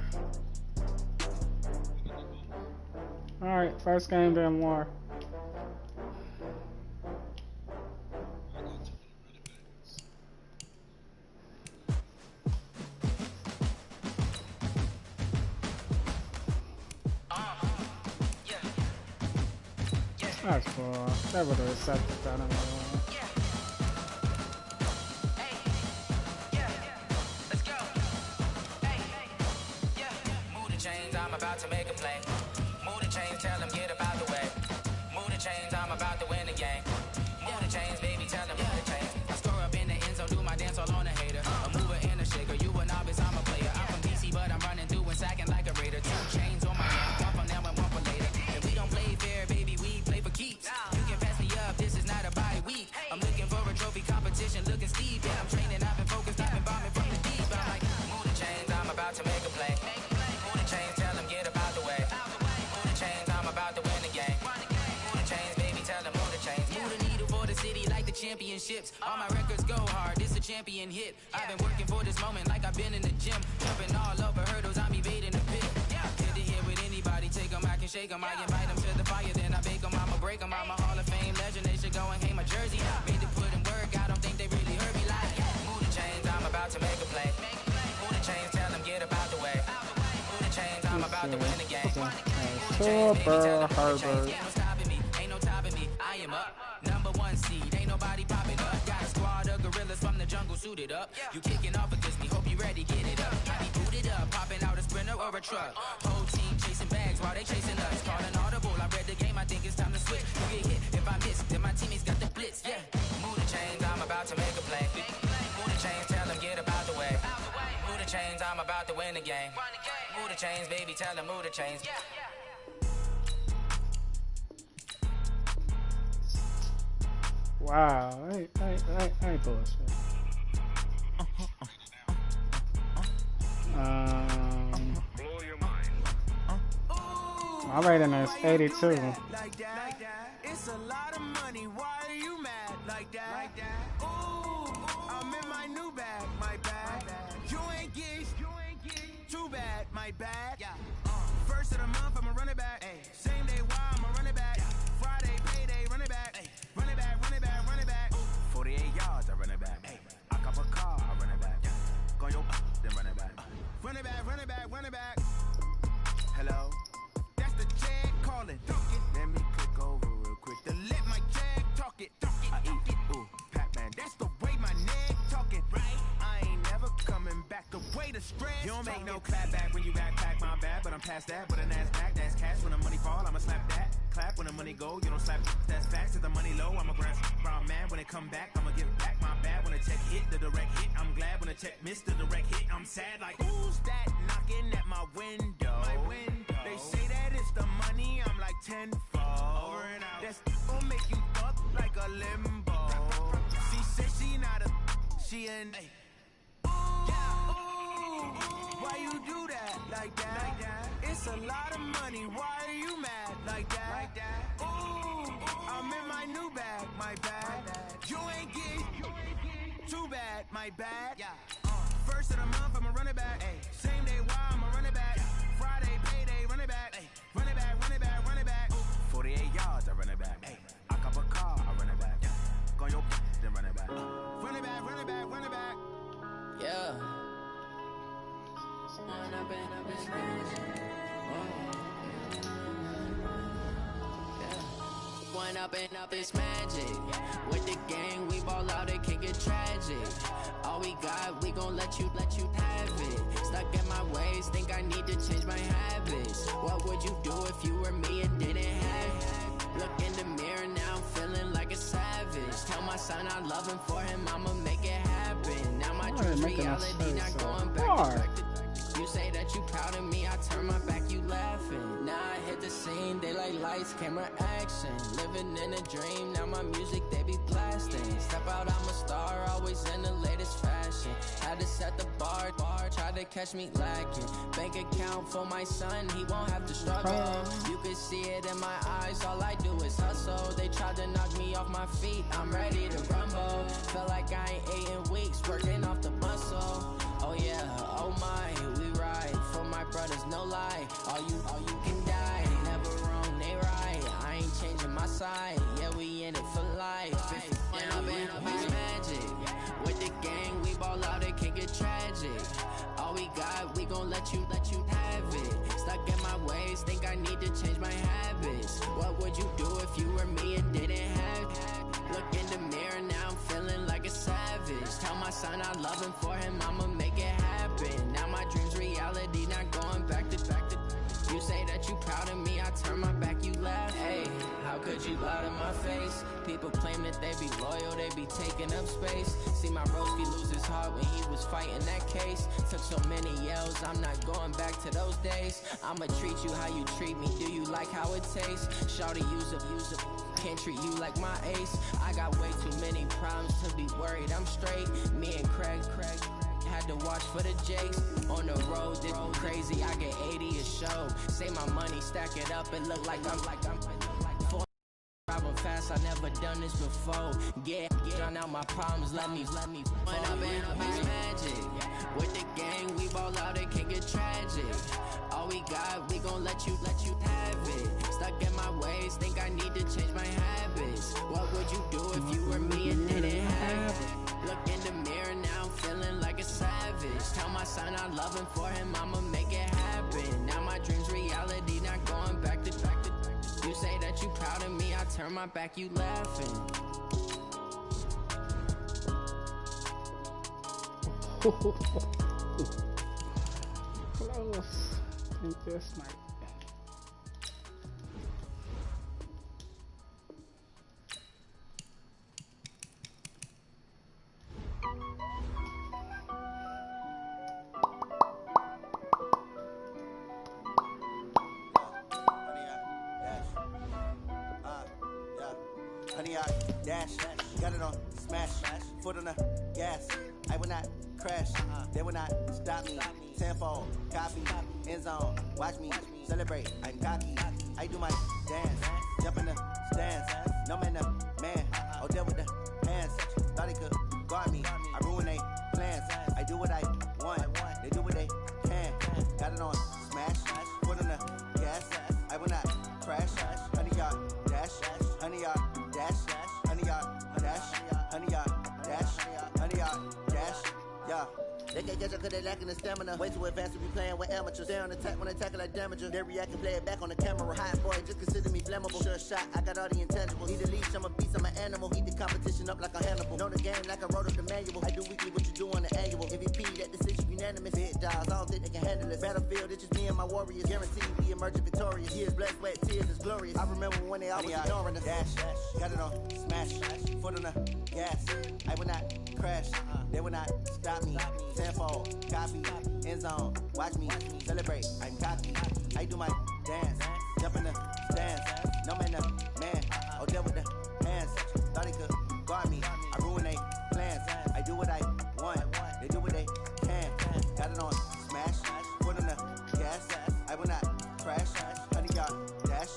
Alright, first game then more. That's cool. That would have accepted that anyway. I'm about to make a play. Move the chains, tell them get about the way. Move the chains, I'm about to win the game. Move the chains, baby, tell them move the chains. I score up in the end zone, do my dance all on a hater. A mover and a shaker, you a novice, I'm a player. I'm from DC, but I'm running through and sacking like a raider. 2 chains on my neck, one for now and one for later. If we don't play fair, baby, we play for keeps. You can pass me up, this is not a bye week. I'm looking for a trophy competition. championships. All my records go hard, this a champion hit. I've been working for this moment like I've been in the gym. Jumping all over hurdles, I'm evading the pit. Hit to hit with anybody, take them, I can shake them. I invite them to the fire, then I bake them, I'ma break them. I'm a Hall of Fame legend, they should go and hang my jersey. Made to put in work, I don't think they really heard me like. Move the chains, I'm about to make a play. Move the chains, tell them get up out the way. Move the chains, I'm about to win the game. Super Herbert. Ain't no topping me, I am up. #1 seed, ain't nobody popping up. Got a squad of gorillas from the jungle suited up. You kicking off against me, hope you ready, get it up. I be booted up, popping out a sprinter or a truck. Whole team chasing bags while they chasing us. Calling audible, I read the game, I think it's time to switch. You get hit, if I miss, then my teammates got the blitz, yeah. Move the chains, I'm about to make a play. Move the chains, tell them get up out the way. Move the chains, I'm about to win the game. Move the chains, baby, tell them move the chains. Wow, I ain't bullshit. My rating is 82. It's a lot of money, why are you mad like that? Ooh, I'm in my new bag, my bad. You ain't get too bad, my bad. First of the month, I'ma run it back. Same day, why I'ma run it back. Friday, payday, run it back. Run it back, run it back, run it back. 48 yards, I run it back. I cop a car, I run it back. Go yo, then run it back. Run it back, run it back, run it back. Hello? That's the jag calling. Let me click over real quick to let my jag talk it. I eat it, ooh, Pac-Man. That's the way my neck talking, right? I ain't never coming back. The way the stress. You don't make no clap back when you backpack, my bad, but I'm past that. But a NASDAQ, that's cash. When the money fall, I'ma slap that. Clap when the money go, you don't slap. That's facts. If the money low, I'ma grab brown man. When it come back, I'ma give back my bad. When the check hit, the direct hit. I'm glad when the check missed the direct hit. I'm sad like who's that knocking at my window? My window. They say that it's the money. I'm like tenfold. Over and out. That's gon' make you fuck like a limbo. She said she not a. She an. Why you do that like that? It's a lot of money. Why are you mad like that? Ooh, I'm in my new bag, my bad. You ain't get too bad, my bad. First of the month, I'ma run it back. Same day, why I'ma run it back. Friday, payday, run it back. Run it back, run it back, run it back. 48 yards, I run it back. I cop a car, I run it back. Go yo, then run it back. Run it back, run it back, run it back. Yeah. One up and up is magic. With the gang, we ball out, it can get tragic. All we got, we gon' let you have it. Stuck in my ways, think I need to change my habits. What would you do if you were me and didn't have it? Look in the mirror, now I'm feeling like a savage. Tell my son I love him, for him I'ma make it happen. Now my dream's reality, not going back to you say that you proud of me, I turn my back, you laughing. Now I hit the scene, they like lights, camera, action. Living in a dream, now my music, they be blasting. Step out, I'm a star, always in the latest fashion. Had to set the bar, try to catch me lacking. Bank account for my son, he won't have to struggle. You can see it in my eyes, all I do is hustle. They tried to knock me off my feet, I'm ready to rumble. Felt like I ain't ate in weeks, working off the muscle. Oh yeah, oh my, we ride for my brothers, no lie. All you can die, never wrong, they right. I ain't changing my side, yeah, we in it for life. It's magic. With the gang, we ball out, it can get tragic. All we got, we gon' let you have it. Stuck in my ways, think I need to change my habits. What would you do if you were me and didn't have it? Look in the mirror, now I'm feeling like a savage. Tell my son I love him, for him I'ma make it happen. Now my dream's reality, not going back to. You say that you proud of me, I turn my back, you laugh. Hey, how could you lie to my face? People claim that they be loyal, they be taking up space. See my Roski lose his heart when he was fighting that case. Took so many yells, I'm not going back to those days. I'ma treat you how you treat me, do you like how it tastes? Shawty, use a can't treat you like my ace. I got way too many problems to be worried, I'm straight. Me and Craig had to watch for the Jakes. On the road, this crazy, I get 80 a show. Say my money, stack it up, and look like I'm 4 Bravo fast, I never done this before. Get drown out my problems, let me. When I've been magic. With the gang, we ball out, it can get tragic. All we got, we gon' let you have it. Stuck in my ways, think I need to change my habits. What would you do if you were me and didn't have it? Look in the mirror, now I'm feeling like a savage. Tell my son I love him, for him I'ma make it happen. Now my dream's reality, not going back to. You say that you proud of me, I turn my back, you laughing. Close. I think this might. Honey, I dash, got it on smash, foot on the gas. I will not crash, they will not stop me. Tenfold, copy, end zone, watch me celebrate. I'm cocky, I do my dance, jump in the stands. No man, the man, oh there with the hands. Thought he could guard me, I ruin they plans. I do what I want, they do what they can. Got it on smash, foot on the gas. I will not crash, honey, y'all dash, honey, y'all dash, honey, y'all dash, honey, y'all dash, honey, y'all dash, yeah. They can't catch up cause they lacking the stamina. Way too advanced to be playing with amateurs. Stay on attack when they tackle like damager. They react and play it back on the camera. Hot boy, just consider me flammable. Sure shot, I got all the intangibles. Need a leash, I'm a beast, I'm an animal. Eat the competition up like a Hannibal. Know the game like I wrote up the manual. I do weekly what you do on the annual. MVP, that decision unanimous. Big dogs, I don't think they can handle it. Battlefield, it's just me and my warriors. Guaranteed we emerge victorious. Years, blood, sweat, tears, is glorious. I remember when they always ignoring us. Dash, got it on smash, foot on the gas. I will not crash, they will not stop me. Tenfold, copy, end zone, watch me celebrate. I'm cocky, I do my dance, jump in the stands. No man, the man, oh there with the hands. Thought he could guard me, I ruin they plans. I do what I want, they do what they can. Got it on smash, foot on the gas. I will not crash, honey y'all dash,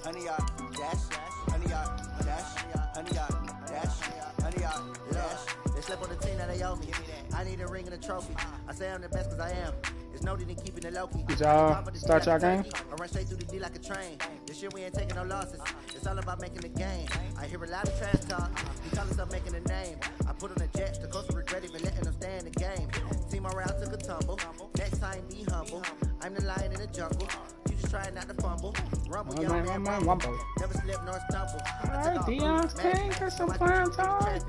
honey y'all dash, honey y'all dash, honey y'all dash, honey y'all dash. They slept on the team that they owe me. I need a ring and a trophy. I say I'm the best cause I am. It's noted in keeping it low-key. Did y'all start y'all game? I run straight through the D like a train. This year we ain't taking no losses. It's all about making the game. I hear a lot of trash talk. He call himself making a name. I put on the jets. The coach will regret even letting them stay in the game. Team morale took a tumble. Next time be humble. I'm the lion in the jungle. You just trying not to fumble. Rumble, young man, rumble. Never slip nor stumble. Alright, Dion's King, got some fun time.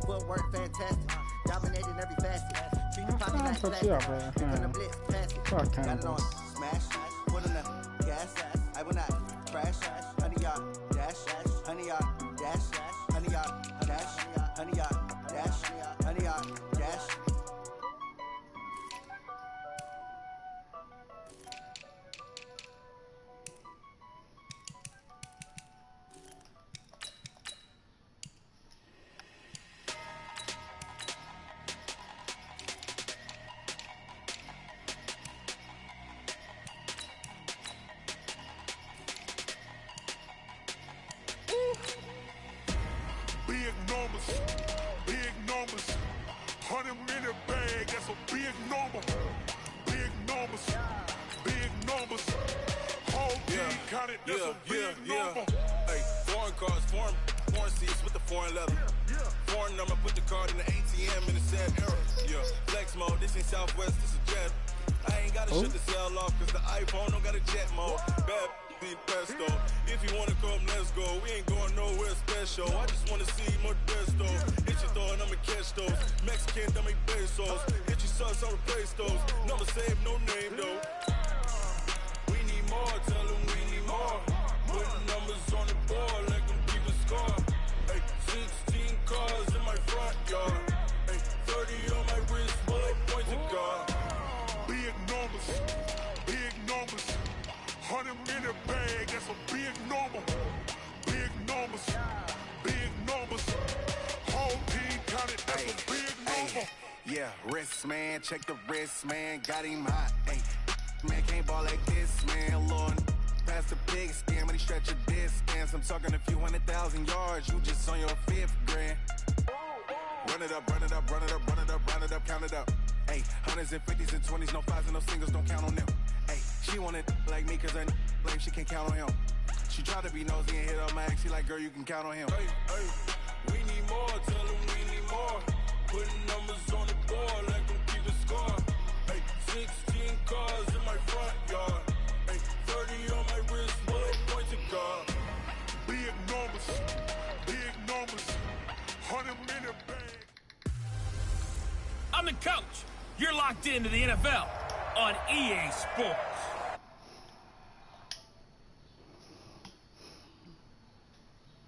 Footwork fantastic. Dominating every facet. Treat the pocket like plastic. From the blitz, pass it. Got it on smash. Foot on the gas. I will not crash. Honey, y'all dash. Honey, y'all dash. Honey, y'all dash. Honey, y'all dash. Honey, y'all dash. Big numbers, 100-minute bag, that's a big number. Big numbers, whole team counted, that's a big number. Hey, foreign cars, foreign seats with the foreign leather. Foreign number, put the card in the ATM in the sad era. Yeah, flex mode, this ain't Southwest, this is jet. I ain't gotta shut the cell off, cause the iPhone don't got a jet mode. Bad be pesto. If you wanna come, let's go. We ain't going nowhere special. I just wanna see more desto. Hit your throw and I'ma catch those. Mexican, don't make pesos. Hit your sucks, I'll replace those. Number save, no name though. We need more, tell them we need more. Putting numbers on the board, let them keep a score. Hey, 16 cars in my front yard. Hey, 30 on my wrist, bullet points of God. Big numbers, 100-minute bag, that's a big number. Big numbers, whole team counted, that's a big number. Yeah, wrist man, check the wrist man, got him hot. Ay, man can't ball like this, man. Lord, pass the leg skin when he stretch your distance. I'm talking a few 100,000 yards. You just on your 5th grand. Run it up, run it up, run it up, run it up, run it up, count it up. Hey, hundreds and 50s and 20s, no 5s and no singles, don't count on them. Hey, she wanted like me cause her lame, she can't count on him. She tried to be nosy and hit up my ex, she like, girl, you can count on him. Hey, hey, we need more, tell them we need more. Putting numbers on the board, like them keep the score. Hey, 16 cars in my front yard. Hey, 30 on my wrist, bullet point to God. Big numbers, 100-minute bag. I'm the coach. You're locked into the NFL on EA Sports.